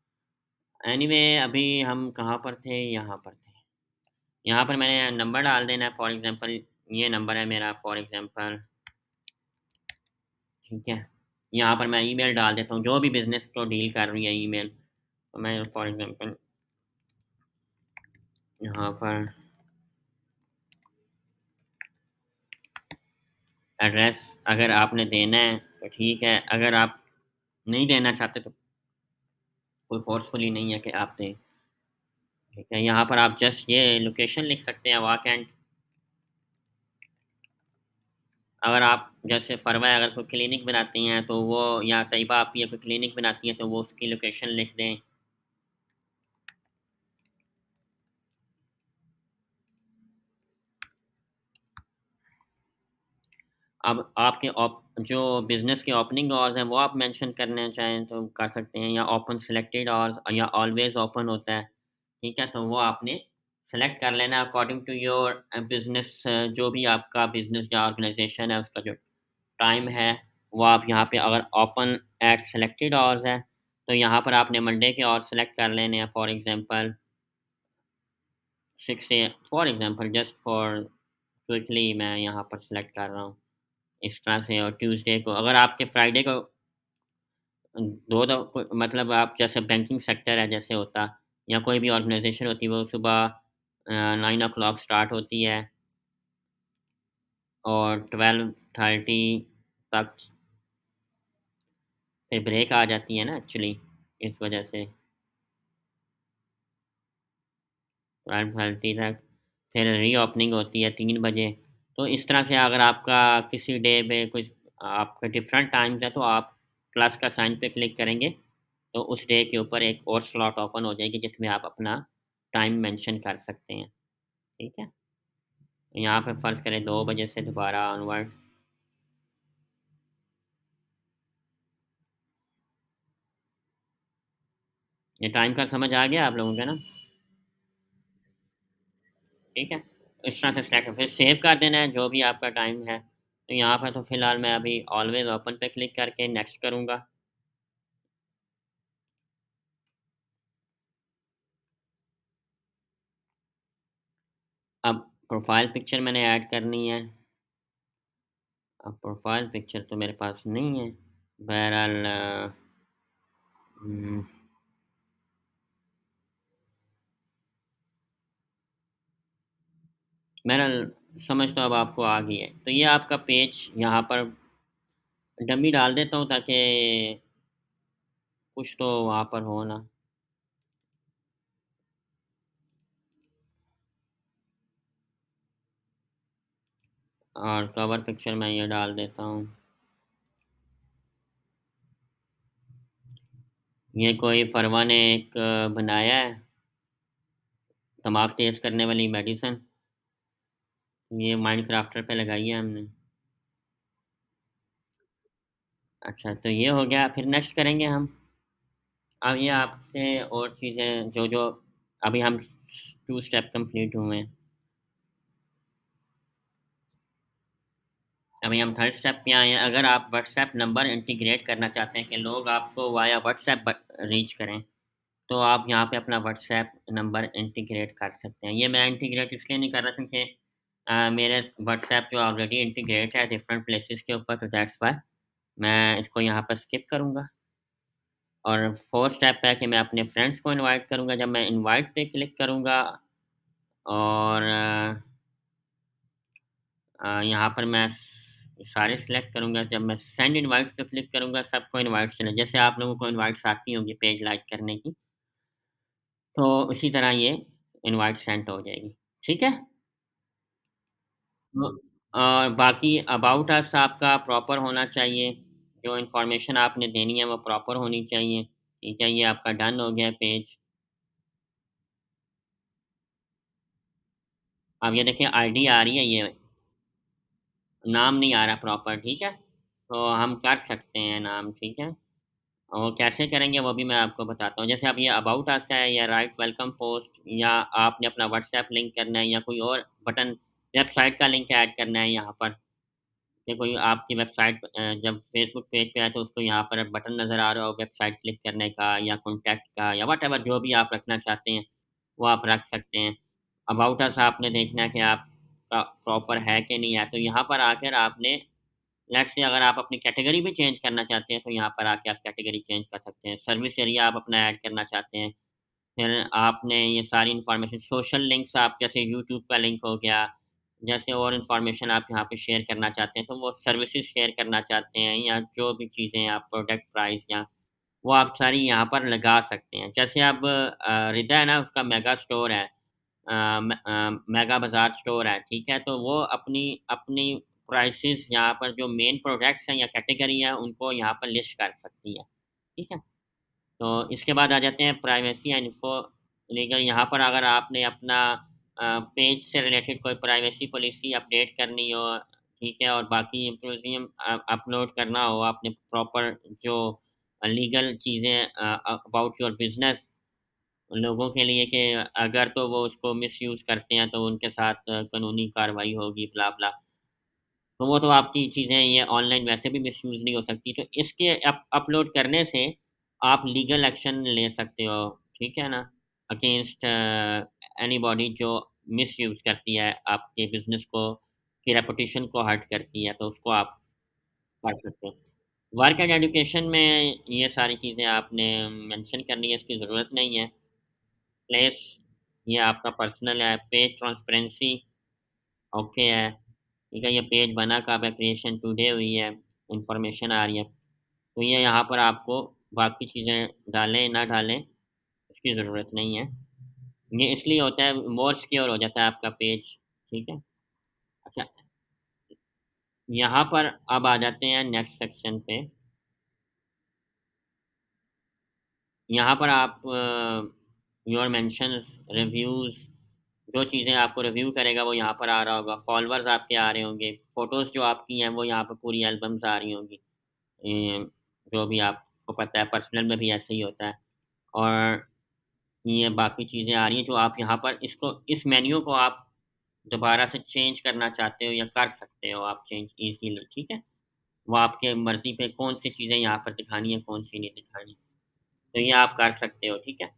एनीवे अभी हम कहाँ पर थे? यहाँ पर थे। यहाँ पर मैंने नंबर डाल देना है, फॉर एग्ज़ाम्पल ये नंबर है मेरा, फॉर एग्ज़ाम्पल, ठीक है? यहाँ पर मैं ईमेल डाल देता हूँ, जो भी बिज़नेस को डील कर रही है ईमेल, तो मैं फॉर एग्ज़ाम्पल यहाँ पर एड्रेस अगर आपने देना है तो ठीक है, अगर आप नहीं देना चाहते तो कोई फ़ोर्सफुली नहीं है कि आप दें, ठीक है? यहाँ पर आप जस्ट ये लोकेशन लिख सकते हैं वाकैंड। अगर आप जैसे फ़रवा अगर कोई क्लिनिक बनाती हैं तो वो या तैयबा आपकी कोई क्लिनिक बनाती हैं तो वो उसकी लोकेशन लिख दें। अब आपके जो बिज़नेस के ओपनिंग आवर्स हैं, वो आप मेंशन करना चाहें तो कर सकते हैं या ओपन सिलेक्टेड आवर्स या ऑलवेज़ ओपन होता है, ठीक है? तो वो आपने सेलेक्ट कर लेना अकॉर्डिंग टू योर बिज़नेस जो भी आपका बिज़नेस या ऑर्गनाइज़ेशन है, उसका जो टाइम है, वो आप यहाँ पे अगर ओपन एट सिलेक्टेड आवर्स है, तो यहाँ पर आपने मंडे के आवर्स सेलेक्ट कर लेने हैं for example 6 A for example just for quickly मैं यहाँ पर सेलेक्ट कर रहा हूँ। इस तरह से और ट्यूज़डे को अगर आपके फ्राइडे को 2 मतलब आप जैसे बैंकिंग सेक्टर है जैसे होता या कोई भी ऑर्गनाइज़ेशन होती है वो सुबह 9 ओ क्लॉक स्टार्ट होती है और 12:30 तक फिर ब्रेक आ जाती है ना एक्चुअली इस वजह से 12:30 तक फिर रीओपनिंग होती है 3 बजे। तो इस तरह से अगर आपका किसी डे पे कुछ आपका डिफरेंट टाइम्स है तो आप प्लस का साइन पे क्लिक करेंगे, तो उस डे के ऊपर एक और स्लॉट ओपन हो जाएगी जिसमें आप अपना टाइम मेंशन कर सकते हैं, ठीक है? यहाँ पे फ़र्ज़ करें 2 बजे से दोबारा ऑनवर्ड ये टाइम का समझ आ गया आप लोगों को ना? ठीक है? इस तरह से सेलेक्ट फिर सेव कर देना है जो भी आपका टाइम है। तो यहाँ पर तो फ़िलहाल मैं अभी ऑलवेज़ ओपन पे क्लिक करके नेक्स्ट करूँगा। अब प्रोफ़ाइल पिक्चर मैंने ऐड करनी है। अब प्रोफ़ाइल पिक्चर तो मेरे पास नहीं है। बहरहाल उम, बहरहाल समझ तो अब आपको आ गई है। तो ये आपका पेज यहाँ पर डमी डाल देता हूँ ताकि कुछ तो वहाँ पर हो ना। और कवर पिक्चर मैं ये डाल देता हूँ। ये कोई फरवा ने एक बनाया है, दिमाग तेज़ करने वाली मेडिसिन। ये माइनक्राफ्टर पे लगाई है हमने। अच्छा तो ये हो गया, फिर नेक्स्ट करेंगे हम। अब ये आपसे और चीज़ें जो अभी हम 2 स्टेप कंप्लीट हुए हैं। अभी हम थर्ड स्टेप पे आए हैं। अगर आप व्हाट्सएप नंबर इंटीग्रेट करना चाहते हैं कि लोग आपको वाया व्हाट्सएप रीच करें, तो आप यहाँ पे अपना व्हाट्सएप नंबर इंटीग्रेट कर सकते हैं। ये मैं इंटीग्रेट इसलिए नहीं कर रहा क्योंकि मेरे व्हाट्सएप जो ऑलरेडी इंटीग्रेट है डिफरेंट प्लेसेस के ऊपर, तो दैट्स व्हाई मैं इसको यहाँ पर स्किप करूँगा। और फोर्थ स्टेप है कि मैं अपने फ्रेंड्स को इनवाइट करूँगा। जब मैं इनवाइट पे क्लिक करूँगा और यहाँ पर मैं सारे सिलेक्ट करूँगा। जब मैं सेंड इनवाइट्स पे क्लिक करूँगा सबको इनवाइट्स चले जैसे आप लोगों को इनवाइट्स आती होंगी पेज लाइक करने की, तो उसी तरह ये इनवाइट सेंड हो जाएगी। ठीक है? तो बाकी अबाउट अस आपका प्रॉपर होना चाहिए। जो इन्फॉर्मेशन आपने देनी है वो प्रॉपर होनी चाहिए। ठीक है? ये आपका डन हो गया पेज। अब ये देखिए आईडी आ रही है ये, नाम नहीं आ रहा प्रॉपर, ठीक है? तो हम कर सकते हैं नाम, ठीक है? और कैसे करेंगे वो भी मैं आपको बताता हूँ। जैसे अब ये अबाउट अस है या राइट वेलकम पोस्ट या आपने अपना व्हाट्सएप लिंक करना है या कोई और बटन वेबसाइट का लिंक ऐड करना है यहाँ पर। कि कोई आपकी वेबसाइट जब फेसबुक पेज पे आए तो उसको यहाँ पर बटन नज़र आ रहा हो वेबसाइट क्लिक करने का या कॉन्टैक्ट का या व्हाटएवर जो भी आप रखना चाहते हैं, वो आप रख सकते हैं। अबाउट अस आपने देखना है कि आपका प्रॉपर है कि नहीं है, तो यहाँ पर आकर आपने लेट्स से अगर आप अपनी कैटेगरी भी चेंज करना चाहते हैं, तो यहाँ पर आके आप कैटेगरी चेंज कर सकते हैं। सर्विस एरिया आप अपना ऐड करना चाहते हैं, फिर आपने ये सारी इन्फॉर्मेशन सोशल लिंक्स आप जैसे यूट्यूब का लिंक हो गया जैसे और इन्फॉर्मेशन आप यहाँ पे शेयर करना चाहते हैं, तो वो सर्विसेज़ शेयर करना चाहते हैं या जो भी चीज़ें आप प्रोडक्ट प्राइस या वो आप सारी यहाँ पर लगा सकते हैं। जैसे अब हृदय है ना, उसका मेगा स्टोर है। मेगा बाज़ार स्टोर है, ठीक है? तो वो अपनी अपनी प्राइसेज़ यहाँ पर जो मेन प्रोडक्ट्स हैं या कैटेगरी है, उनको यहाँ पर लिस्ट कर सकती है, ठीक है? तो इसके बाद आ जाते हैं प्राइवेसी एंड इन्फो लीगल। यहाँ पर अगर आपने अपना पेज से रिलेटेड कोई प्राइवेसी पॉलिसी अपडेट करनी हो, ठीक है? और बाकी इंफॉर्मेशन अपलोड करना हो, आपने प्रॉपर जो लीगल चीज़ें अबाउट योर बिज़नेस लोगों के लिए कि अगर तो वो उसको मिसयूज़ करते हैं, तो उनके साथ कानूनी कार्रवाई होगी, ब्ला-ब्ला। तो वो तो आपकी चीज़ें ये ऑनलाइन वैसे भी मिसयूज़ नहीं हो सकती, तो इसके अपलोड करने से आप लीगल एक्शन ले सकते हो, ठीक है ना? अगेंस्ट एनीबॉडी जो मिसयूज़ करती है आपके बिज़नेस को, की रेपुटेशन को हर्ट करती है, तो उसको आप कर सकते हो। वर्क एंड एजुकेशन में ये सारी चीज़ें आपने मेंशन करनी है, इसकी ज़रूरत नहीं है। प्लेस ये आपका पर्सनल है, पेज ट्रांसपेरेंसी ओके है, ठीक है? ये पेज बना कब है, क्रिएशन टुडे हुई है, इन्फॉर्मेशन आ रही है। तो ये यहाँ पर आपको बाकी चीज़ें डालें, ना डालें, इसकी ज़रूरत नहीं है। ये इसलिए होता है मोर सिक्योर हो जाता है आपका पेज, ठीक है? अच्छा, यहाँ पर अब आ जाते हैं नेक्स्ट सेक्शन पे। यहाँ पर आप योर मेंशन्स, रिव्यूज़ जो चीज़ें आपको रिव्यू करेगा वो यहाँ पर आ रहा होगा, फॉलोवर्स आपके आ रहे होंगे, फ़ोटोज़ जो आपकी हैं वो यहाँ पे पूरी एल्बम्स आ रही होंगी। जो भी आपको पता है पर्सनल में भी ऐसे ही होता है और ये बाकी चीज़ें आ रही हैं जो आप यहाँ पर इसको इस मेन्यू को आप दोबारा से चेंज करना चाहते हो या कर सकते हो आप चेंज ईज़िली, ठीक है? वो आपके मर्ज़ी पे कौन-सी चीज़ें यहाँ पर दिखानी है, कौन-सी नहीं दिखानी। तो ये आप कर सकते हो, ठीक है?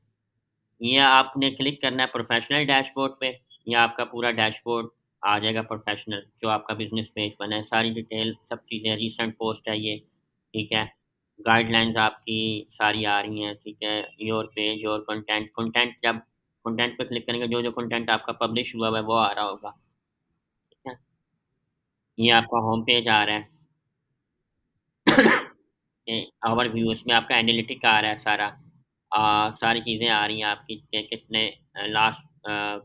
या आपने क्लिक करना है प्रोफ़ेशनल डैशबोर्ड पे, या आपका पूरा डैशबोर्ड आ जाएगा प्रोफ़ेशनल, जो आपका बिज़नेस पेज बना है, सारी डिटेल, सब चीज़ें, रीसेंट पोस्ट है ये, ठीक है? गाइडलाइंस आपकी सारी आ रही हैं, ठीक है? Your page, your content, content जब कंटेंट पे क्लिक करेंगे, जो-जो कंटेंट आपका पब्लिश हुआ हुआ है, वो आ रहा होगा, ठीक है? ये आपका होम पेज आ रहा है। ओवरव्यू इसमें आपका एनालिटिक आ रहा है सारा। सारी चीज़ें आ रही हैं आपकी कि कितने लास्ट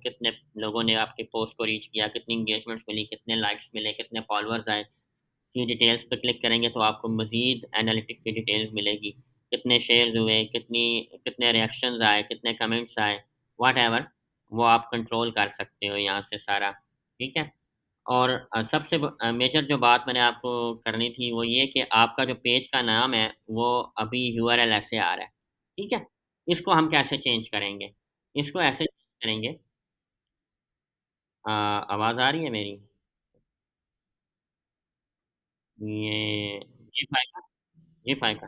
कितने लोगों ने आपके पोस्ट को रीच किया, कितनी एंगेजमेंट्स मिली, कितने लाइक्स मिले, कितने फॉलोअर्स आए। ये डिटेल्स पे क्लिक करेंगे तो आपको मज़ीद एनालिटिक की डिटेल्स मिलेगी। कितने शेयर्स हुए, कितने रिएक्शंस आए, कितने कमेंट्स आए, व्हाटएवर वो आप कंट्रोल कर सकते हो यहाँ से सारा, ठीक है? और सबसे मेजर जो बात मैंने आपको करनी थी वो ये कि आपका जो पेज का नाम है वो अभी यूआरएल ऐसे आ रहा है, ठीक है? इसको हम कैसे चेंज करेंगे? इसको ऐसे चेंज करेंगे आवाज़ आ रही है मेरी? ये जी फाइव का जी फाइव का।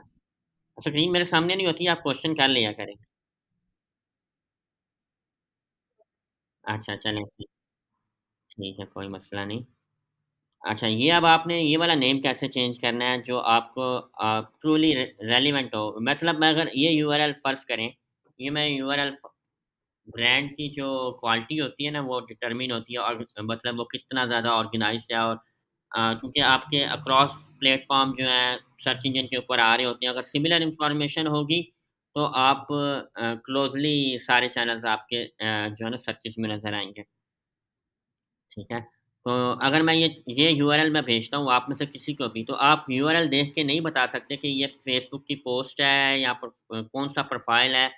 अच्छा स्क्रीन मेरे सामने नहीं होती, आप क्वेश्चन कर लिया करें। अच्छा चलें ठीक है, कोई मसला नहीं। अच्छा ये अब आपने ये वाला नेम कैसे चेंज करना है जो आपको ट्रूली रेलेवेंट हो? मतलब मैं अगर ये यूआरएल फ़र्ज़ करें, ये मैं यूआरएल ब्रांड की जो क्वालिटी होती है ना वो डिटरमिन होती है और मतलब वो कितना ज़्यादा ऑर्गेनाइज़्ड है और क्योंकि आपके अक्रॉस प्लेटफ़ॉर्म जो हैं सर्च इंजन के ऊपर आ रहे होते हैं, अगर सिमिलर इन्फॉर्मेशन होगी तो आप क्लोज़ली सारे चैनल्स आपके जो है ना सर्चेज़ में नज़र आएँगे। ठीक है। तो अगर मैं ये यूआरएल मैं भेजता हूँ आप में से किसी को भी, तो आप यूआरएल देख के नहीं बता सकते कि ये फ़ेसबुक की पोस्ट है या कौन-सा प्रोफ़ाइल है,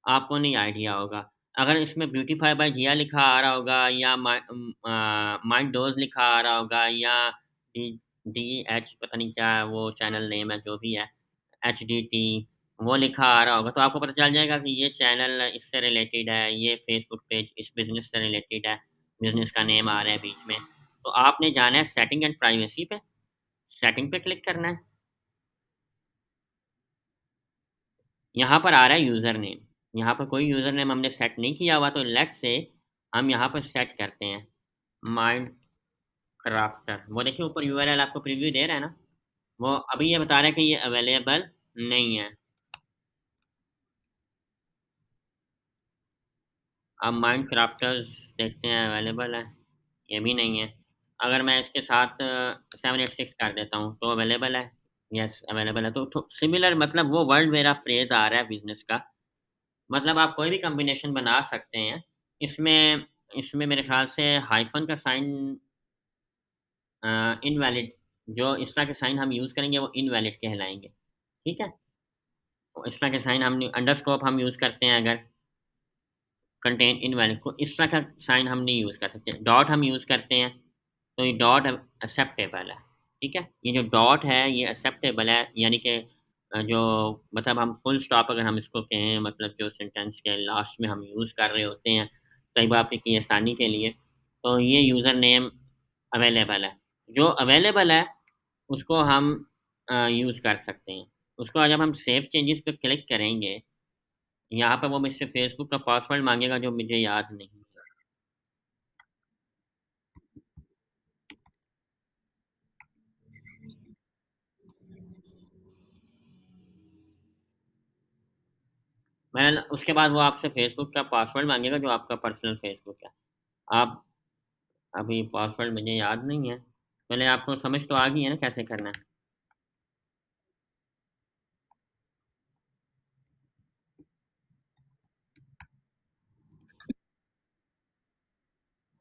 आपको नहीं आइडिया होगा। अगर इसमें ब्यूटीफाई बाय जिया लिखा आ रहा होगा या माइंड डोज़ लिखा आ रहा होगा या डी डीएच पता नहीं क्या है वो चैनल नेम है जो भी है, एचडीटी वो लिखा आ रहा होगा, तो आपको पता चल जाएगा कि ये चैनल इससे रिलेटेड है, ये फ़ेसबुक पेज इस बिज़नेस से रिलेटेड है। बिज़नेस का नेम आ रहा है बीच में। तो आपने जाना है सेटिंग एंड प्राइवेसी पे, सेटिंग पे क्लिक करना है। यहाँ पर आ रहा है यूज़र नेम, यहाँ पर कोई यूज़र नेम हमने सेट नहीं किया हुआ तो लेट्स से हम यहाँ पर सेट करते हैं माइंड क्राफ्टर। वो देखिए ऊपर यूआरएल आपको प्रीव्यू दे रहा है ना? वो अभी ये बता रहा है कि ये अवेलेबल नहीं है। अब माइंड क्राफ्टर्स देखते हैं अवेलेबल है, ये भी नहीं है। अगर मैं इसके साथ 786 कर देता हूँ, तो अवेलेबल है? यस, अवेलेबल है। तो सिमिलर मतलब वो वर्ड मेरा फ्रेज़ आ रहा है बिज़नेस का। मतलब आप कोई भी कॉम्बिनेशन बना सकते हैं। इसमें इसमें मेरे ख़्याल से हाइफ़न का साइन इनवैलिड, जो इस तरह के साइन हम यूज़ करेंगे वो इनवैलिड कहलाएँगे, ठीक है? तो इस तरह के साइन हम अंडरस्कोप हम यूज़ करते हैं अगर कंटेन इनवैलिड, को इस तरह का साइन हम नहीं यूज़ कर सकते। डॉट हम यूज़ करते हैं, तो ये डॉट एक्सेप्टेबल है, ठीक है? ये जो डॉट है ये एक्सेप्टेबल है, यानी कि जो मतलब हम फुल स्टॉप अगर हम इसको कहें, मतलब जो सेंटेंस के लास्ट में हम यूज़ कर रहे होते हैं, कई बार आपकी आसानी के लिए, तो ये यूज़र नेम अवेलेबल है। जो अवेलेबल है उसको हम यूज़ कर सकते हैं। उसको जब हम सेव चेंजेस पे क्लिक करेंगे, यहाँ पे वो मुझसे फ़ेसबुक का पासवर्ड माँगेगा जो मुझे याद नहीं है। मैंने उसके बाद वो आपसे फ़ेसबुक का पासवर्ड माँगेगा जो आपका पर्सनल फ़ेसबुक है। आप अभी पासवर्ड मुझे याद नहीं है। पहले आपको समझ तो आ गई है ना कैसे करना है?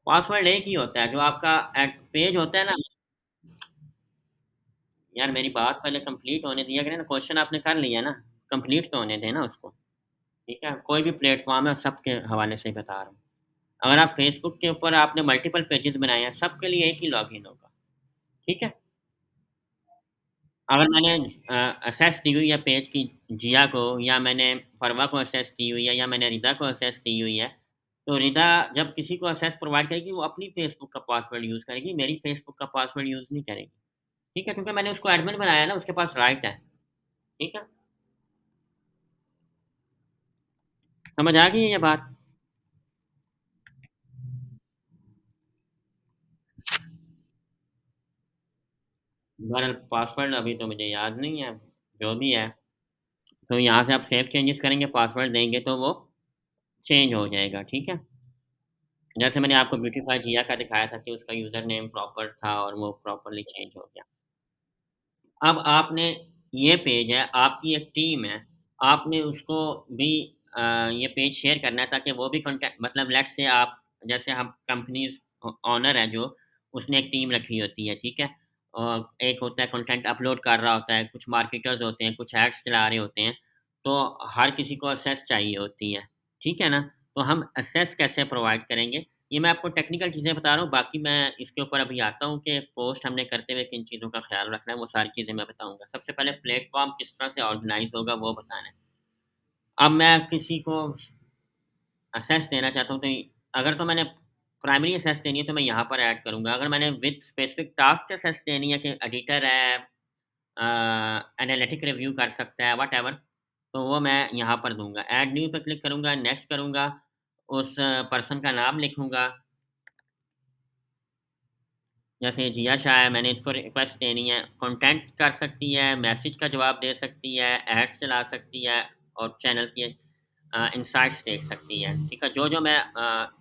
पासवर्ड एक ही होता है, जो आपका पेज होता है ना। यार मेरी बात पहले कंप्लीट होने दिया करें ना, क्वेश्चन आपने कर लिया ना, कंप्लीट तो होने दें ना उसको, ठीक है? कोई भी प्लेटफ़ॉर्म है सबके हवाले से बता रहा हूँ। अगर आप फ़ेसबुक के ऊपर आपने मल्टीपल पेजेज़ बनाए हैं, सबके लिए एक ही लॉगिन होगा, ठीक है? अगर मैंने एक्सेस दी हुई है पेज की जिया को, या मैंने फरवा को एक्सेस दी हुई है, या मैंने रिदा को एक्सेस दी हुई है, तो रिदा जब किसी को एक्सेस प्रोवाइड करेगी वो अपनी फ़ेसबुक का पासवर्ड यूज़ करेगी, मेरी फ़ेसबुक का पासवर्ड यूज़ नहीं करेगी, ठीक है? क्योंकि मैंने उसको एडमिन बनाया है ना, उसके पास राइट है, ठीक है? समझ आ गई है ये बात? बहरहाल पासवर्ड अभी तो मुझे याद नहीं है, जो भी है, तो यहाँ से आप सेव चेंजेस करेंगे, पासवर्ड देंगे तो वो चेंज हो जाएगा, ठीक है? जैसे मैंने आपको ब्यूटीफाई जिया का दिखाया था कि उसका यूज़र नेम प्रॉपर था और वो प्रॉपर्ली चेंज हो गया। अब आपने ये पेज है, आपकी एक टीम है, आपने उसको भी ये पेज शेयर करना है ताकि वो भी कॉन्टैक्ट, मतलब लेट्स से आप, जैसे हम कंपनीज़ ओनर है जो, उसने एक टीम रखी होती है, ठीक है? और एक होता है कंटेंट अपलोड कर रहा होता है, कुछ मार्केटर्स होते हैं, कुछ एड्स चला रहे होते हैं, तो हर किसी को एक्सेस चाहिए होती है, ठीक है ना? तो हम एक्सेस कैसे प्रोवाइड करेंगे? ये मैं आपको टेक्निकल चीज़ें बता रहा हूँ, बाकी मैं इसके ऊपर अभी आता हूँ कि पोस्ट हमने करते हुए किन चीज़ों का ख़्याल रखना है, वो सारी चीज़ें मैं बताऊँगा। सबसे पहले प्लेटफ़ॉर्म किस तरह से ऑर्गेनाइज़ होगा वो बताना है। अब मैं किसी को एक्सेस देना चाहता हूँ, तो अगर तो मैंने प्राइमरी एक्सेस देनी है तो मैं यहाँ पर ऐड करूँगा। अगर मैंने विद स्पेसिफ़िक टास्क एक्सेस देनी है कि एडिटर है, एनालिटिक रिव्यू कर सकता है, व्हाटएवर, तो वो मैं यहाँ पर दूँगा। ऐड न्यू पे क्लिक करूँगा, नेक्स्ट करूँगा, उस पर्सन का नाम लिखूँगा। जैसे जिया शाह है, मैंने इसको रिक्वेस्ट देनी है, कंटेंट कर सकती है, मैसेज का जवाब दे सकती है, एड्स चला सकती है और चैनल की इनसाइट्स देख सकती है, ठीक है? जो-जो मैं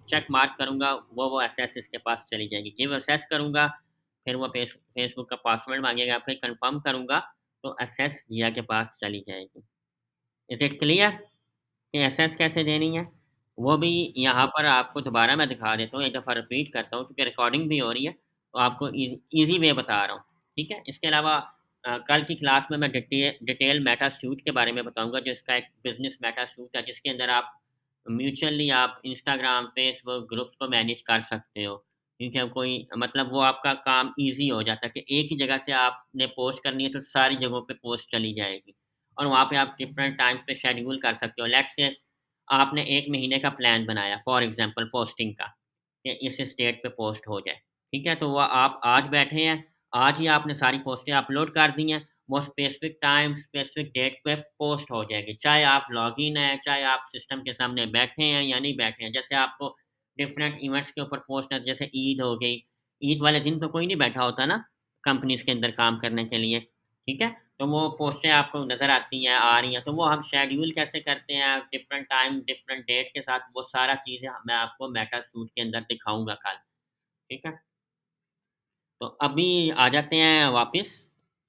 चेक मार्क करूँगा, वो एक्सेस इसके पास चली जाएगी। गिव एक्सेस करूँगा, फिर वो फेसबुक का पासवर्ड माँगेगा, फिर कन्फर्म करूँगा, तो एक्सेस जिया के पास चली जाएगी। Is it clear? कि एसएस कैसे देनी है, वो भी यहाँ पर आपको दोबारा मैं दिखा देता हूँ, एक दफ़ा रिपीट करता हूँ क्योंकि रिकॉर्डिंग भी हो रही है, तो आपको ईज़ी वे बता रहा हूँ, ठीक है? इसके अलावा कल की क्लास में मैं डिटेल मेटा सूट के बारे में बताऊँगा, जो इसका एक बिज़नेस मेटा सूट है, जिसके अंदर आप म्यूचुअली आप इंस्टाग्राम, फेसबुक ग्रुप्स को मैनेज कर सकते हो। क्योंकि अब कोई मतलब वो आपका काम ईज़ी हो जाता है कि एक ही जगह से आपने पोस्ट करनी है, तो सारी जगहों पे पोस्ट चली जाएगी। और वहाँ पे आप डिफरेंट टाइम पे शेड्यूल कर सकते हो। लेट्स से आपने 1 महीने का प्लान बनाया फॉर एग्ज़ाम्पल पोस्टिंग का, कि इस डेट पे पोस्ट हो जाए, ठीक है? तो वो आप आज बैठे हैं, आज ही आपने सारी पोस्टें अपलोड कर दी हैं, वो स्पेसिफ़िक टाइम, स्पेसिफ़िक डेट पे पोस्ट हो जाएगी। चाहे आप लॉगिन हैं, चाहे आप सिस्टम के सामने बैठे हैं या नहीं बैठे हैं। जैसे आपको डिफरेंट इवेंट्स के ऊपर पोस्ट है, जैसे ईद हो गई, ईद वाले दिन तो कोई नहीं बैठा होता ना, कंपनीज़ के अंदर काम करने के लिए, ठीक है? तो वो पोस्टें आपको नज़र आती हैं, आ रही हैं, तो वो हम शेड्यूल कैसे करते हैं डिफरेंट टाइम, डिफरेंट डेट के साथ, वो सारा चीज़ें मैं आपको मेटा सूट के अंदर दिखाऊँगा कल, ठीक है? तो अभी आ जाते हैं वापस।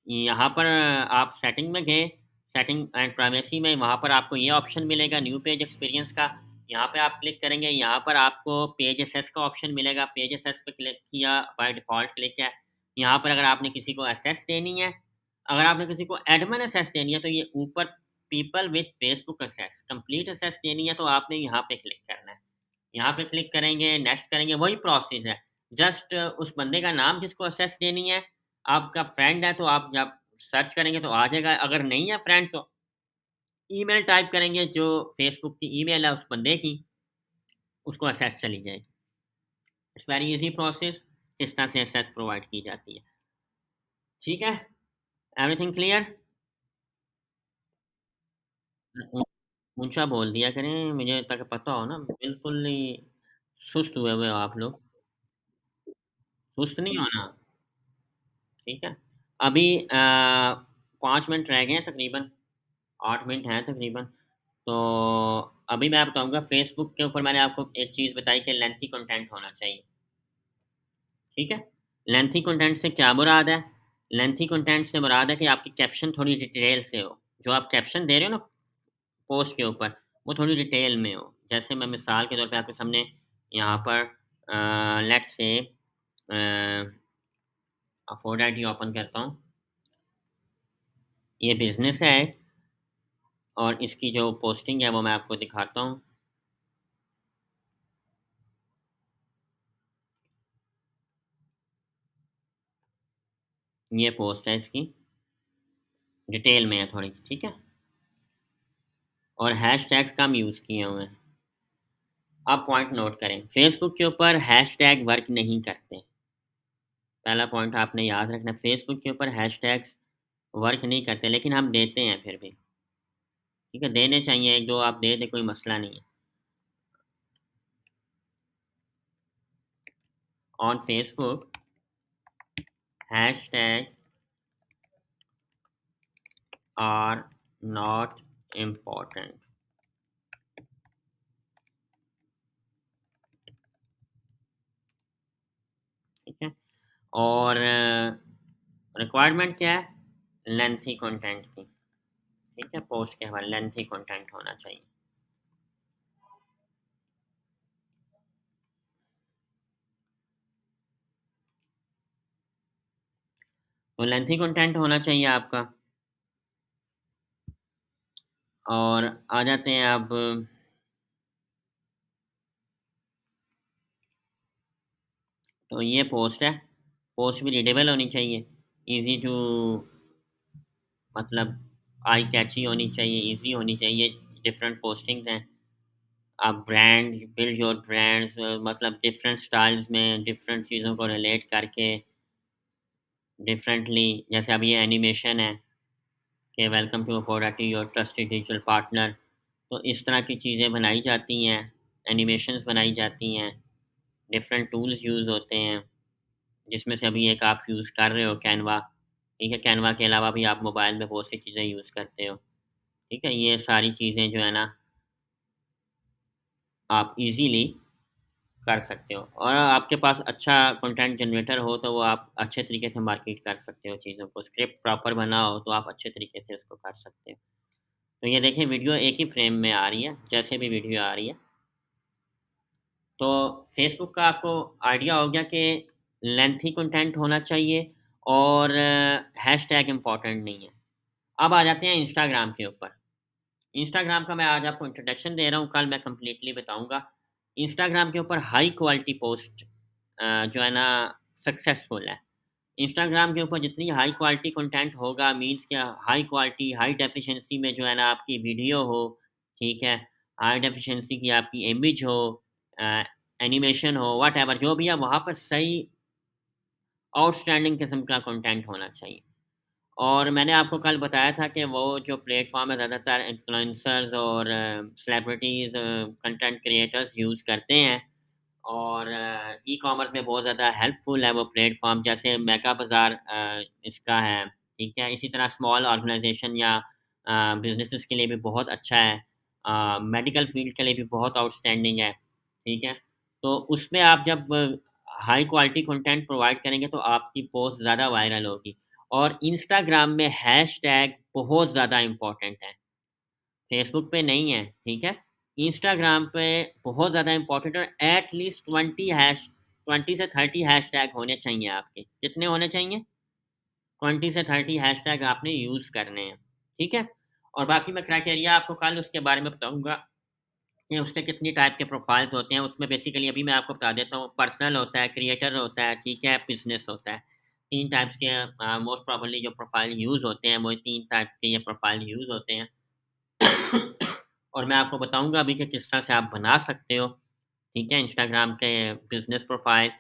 यहाँ पर आप सेटिंग में गए, सेटिंग एंड प्राइवेसी में, वहाँ पर आपको ये ऑप्शन मिलेगा न्यू पेज एक्सपीरियंस का। यहाँ पे आप क्लिक करेंगे, यहाँ पर आपको पेज एसेस का ऑप्शन मिलेगा। पेज एसेस पे क्लिक किया, बाय डिफ़ॉल्ट क्लिक किया। यहाँ पर अगर आपने किसी को एसेस देनी है, अगर आपने किसी को एडमिन एसेस देनी है, तो ये ऊपर people with Facebook access, complete access देनी है, तो आपने यहाँ पे क्लिक करना है। यहाँ पे क्लिक करेंगे, नेक्स्ट करेंगे, वही प्रोसेस है। जस्ट उस बंदे का नाम जिसको एक्सेस देनी है, आपका फ्रेंड है तो आप जब सर्च करेंगे तो आ जाएगा, अगर नहीं है फ्रेंड तो ईमेल टाइप करेंगे जो फेसबुक की ईमेल है उस बंदे की, उसको एक्सेस चली जाएगी। इट्स वेरी ईज़ी प्रोसेस, इस तरह से एक्सेस प्रोवाइड की जाती है। ठीक है? Everything clear? ऊ ऊँचा बोल दिया करें, मुझे ताकि पता हो ना, बिल्कुल ही सुस्त हुए हो आप लोग। सुस्त नहीं होना, ठीक है? अभी 5 मिनट रह गए हैं तकरीबन, 8 मिनट हैं तकरीबन। तो अभी मैं बताऊँगा फ़ेसबुक के ऊपर मैंने आपको एक चीज़ बताई कि लेंथी कंटेंट होना चाहिए, ठीक है? लेंथी कंटेंट से क्या मुराद है? लेंथी कंटेंट से मुराद है कि आपकी कैप्शन थोड़ी डिटेल से हो। जो आप कैप्शन दे रहे हो ना पोस्ट के ऊपर, वो थोड़ी डिटेल में हो। जैसे मैं मिसाल के तौर पे आपके सामने यहाँ पर लेट्स से अफोर्ड-आईडी ओपन करता हूँ। ये बिज़नेस है और इसकी जो पोस्टिंग है वो मैं आपको दिखाता हूँ। ये पोस्ट है इसकी, डिटेल में है थोड़ी, ठीक है? और हैशटैग्स कम यूज़ किए हुए हैं। आप पॉइंट नोट करें, फेसबुक के ऊपर हैशटैग वर्क नहीं करते। पहला पॉइंट आपने याद रखना, फेसबुक के ऊपर हैशटैग्स वर्क नहीं करते, लेकिन हम देते हैं फिर भी, ठीक है? देने चाहिए, 1-2 आप दे दें, कोई मसला नहीं है। On Facebook hashtag are not important, ठीक है? और रिक्वायरमेंट क्या है? लेंथी कंटेंट की, ठीक है? पोस्ट के हवाले लेंथी कंटेंट होना चाहिए। तो लेंथी कंटेंट होना चाहिए आपका। और आ जाते हैं अब, तो ये पोस्ट है, पोस्ट भी रीडेबल होनी चाहिए, ईज़ी टू, मतलब आई कैची होनी चाहिए, ईज़ी होनी चाहिए। डिफरेंट पोस्टिंग्स हैं, आप ब्रांड बिल्ड योर ब्रांड्स, मतलब डिफरेंट स्टाइल्स में डिफरेंट चीज़ों को रिलेट करके डिफरेंटली, जैसे अब ये एनिमेशन है कि welcome to Affordaty your trusted digital partner. तो इस तरह की चीज़ें बनाई जाती हैं, एनिमेशंस बनाई जाती हैं, डिफरेंट टूल्स यूज़ होते हैं, जिसमें से अभी एक आप यूज़ कर रहे हो कैनवा, ठीक है? कैनवा के अलावा भी आप मोबाइल में बहुत सी चीज़ें यूज़ करते हो, ठीक है? ये सारी चीज़ें जो है ना, आप ईज़िली कर सकते हो, और आपके पास अच्छा कंटेंट जनरेटर हो तो वो आप अच्छे तरीके से मार्केट कर सकते हो चीज़ों को। स्क्रिप्ट प्रॉपर बना हो तो आप अच्छे तरीके से उसको कर सकते हो। तो ये देखिए वीडियो एक ही फ्रेम में आ रही है, जैसे भी वीडियो आ रही है। तो फेसबुक का आपको आइडिया हो गया कि लेंथी कंटेंट होना चाहिए और हैशटैग इम्पोर्टेंट नहीं है। अब आ जाते हैं इंस्टाग्राम के ऊपर। इंस्टाग्राम का मैं आज आपको इंट्रोडक्शन दे रहा हूँ, कल मैं कंप्लीटली बताऊँगा। इंस्टाग्राम के ऊपर हाई क्वालिटी पोस्ट जो है ना सक्सेसफुल है। इंस्टाग्राम के ऊपर जितनी हाई क्वालिटी कंटेंट होगा, मीन्स क्या, हाई क्वालिटी, हाई डेफिशिएंसी में जो है ना आपकी वीडियो हो, ठीक है? हाई डेफिशिएंसी की आपकी इमेज हो, अ, एनिमेशन हो, व्हाटएवर जो भी है, वहाँ पर सही आउटस्टैंडिंग किस्म का कंटेंट होना चाहिए। और मैंने आपको कल बताया था कि वो जो प्लेटफ़ॉर्म है ज़्यादातर इन्फ्लुएंसर्स और सेलिब्रिटीज़, कंटेंट क्रिएटर्स यूज़ करते हैं। और ई-कॉमर्स में बहुत ज़्यादा हेल्पफुल है वो प्लेटफ़ॉर्म, जैसे मेगा बाज़ार इसका है, ठीक है? इसी तरह स्मॉल ऑर्गनाइज़ेशन या बिज़नेसेस के लिए भी बहुत अच्छा है। मेडिकल फ़ील्ड के लिए भी बहुत आउटस्टैंडिंग है, ठीक है? तो उसमें आप जब हाई क्वालिटी कंटेंट प्रोवाइड करेंगे तो आपकी पोस्ट ज़्यादा वायरल होगी। और इंस्टाग्राम में हैशटैग बहुत ज़्यादा इम्पोर्टेंट है, फेसबुक पे नहीं है, ठीक है? इंस्टाग्राम पे बहुत ज़्यादा इम्पोर्टेंट और एट लीस्ट 20 से 30 हैशटैग होने चाहिए आपके। कितने होने चाहिए? 20 से 30 हैशटैग आपने यूज़ करने हैं, ठीक है? और बाकी मैं क्राइटेरिया आपको कल उसके बारे में बताऊँगा कि उससे कितनी टाइप के प्रोफाइल्स होते हैं। उसमें बेसिकली अभी मैं आपको बता देता हूँ, पर्सनल होता है, क्रिएटर होता है, ठीक है, बिज़नेस होता है। 3 टाइप्स के मोस्ट प्रोबेबली जो प्रोफाइल यूज़ होते हैं, वो 3 टाइप के ये प्रोफाइल यूज़ होते हैं। और मैं आपको बताऊँगा अभी कि किस तरह से आप बना सकते हो, ठीक है? इंस्टाग्राम के बिज़नेस प्रोफाइल।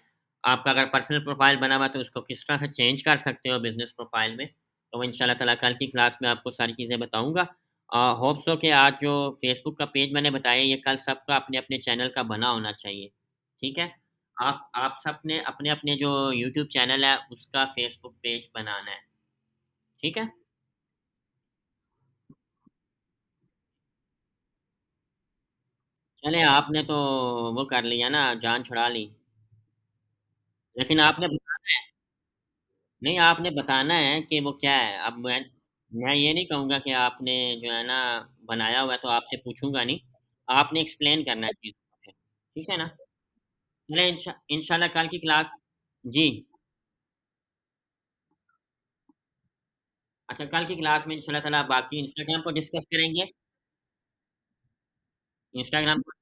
आपका अगर पर्सनल प्रोफाइल बना हुआ है तो उसको किस तरह से चेंज कर सकते हो बिज़नेस प्रोफाइल में। तो वो इंशाल्लाह ताला कल की क्लास में आपको सारी चीज़ें बताऊँगा। होप सो कि आज जो फ़ेसबुक का पेज मैंने बताया ये कल सबका अपने-अपने चैनल का बना होना चाहिए, ठीक है? आप सब ने अपने-अपने जो यूट्यूब चैनल है उसका फ़ेसबुक पेज बनाना है, ठीक है? चलें आपने तो वो कर लिया ना, जान छुड़ा ली। लेकिन आपने बताना है नहीं, आपने बताना है कि वो क्या है। अब मैं ये नहीं कहूँगा कि आपने जो है ना बनाया हुआ है तो आपसे पूछूँगा नहीं। आपने एक्सप्लेन करना है चीज़ को, ठीक है ना? चलें इंशाल्लाह कल की क्लास जी। अच्छा कल की क्लास में इंशाल्लाह ताला बाकी इंस्टाग्राम को डिस्कस करेंगे। इंस्टाग्राम को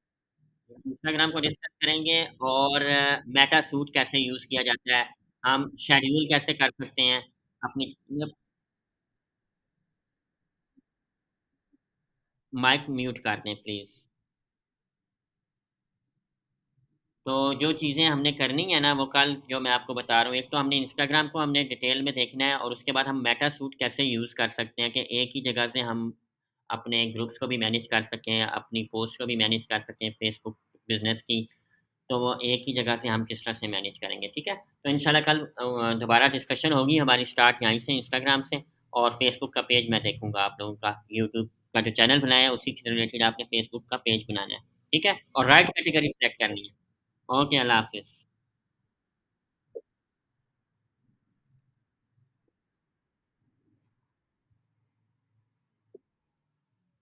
इंस्टाग्राम को डिस्कस करेंगे और मेटा सूट कैसे यूज़ किया जाता है, हम शेड्यूल कैसे कर सकते हैं, अपनी मतलब माइक म्यूट कर दें प्लीज़। तो जो चीज़ें हमने करनी है ना, वो कल जो मैं आपको बता रहा हूँ, एक तो हमने इंस्टाग्राम को हमने डिटेल में देखना है और उसके बाद हम मेटा सूट कैसे यूज़ कर सकते हैं कि एक ही जगह से हम अपने ग्रुप्स को भी मैनेज कर सकें, अपनी पोस्ट को भी मैनेज कर सकें, फेसबुक बिज़नेस की। तो वो एक ही जगह से हम किस तरह से मैनेज करेंगे, ठीक है? तो इंशाल्लाह कल दोबारा डिस्कशन होगी हमारी स्टार्ट यहीं से इंस्टाग्राम से और फेसबुक का पेज मैं देखूँगा आप लोगों का, यूट्यूब का जो चैनल बनाया है, उसी से रिलेटेड आपने फेसबुक का पेज बनाना है, ठीक है? और राइट कैटेगरी सेलेक्ट करनी है। ओके, अल्लाह हाफ़िज़।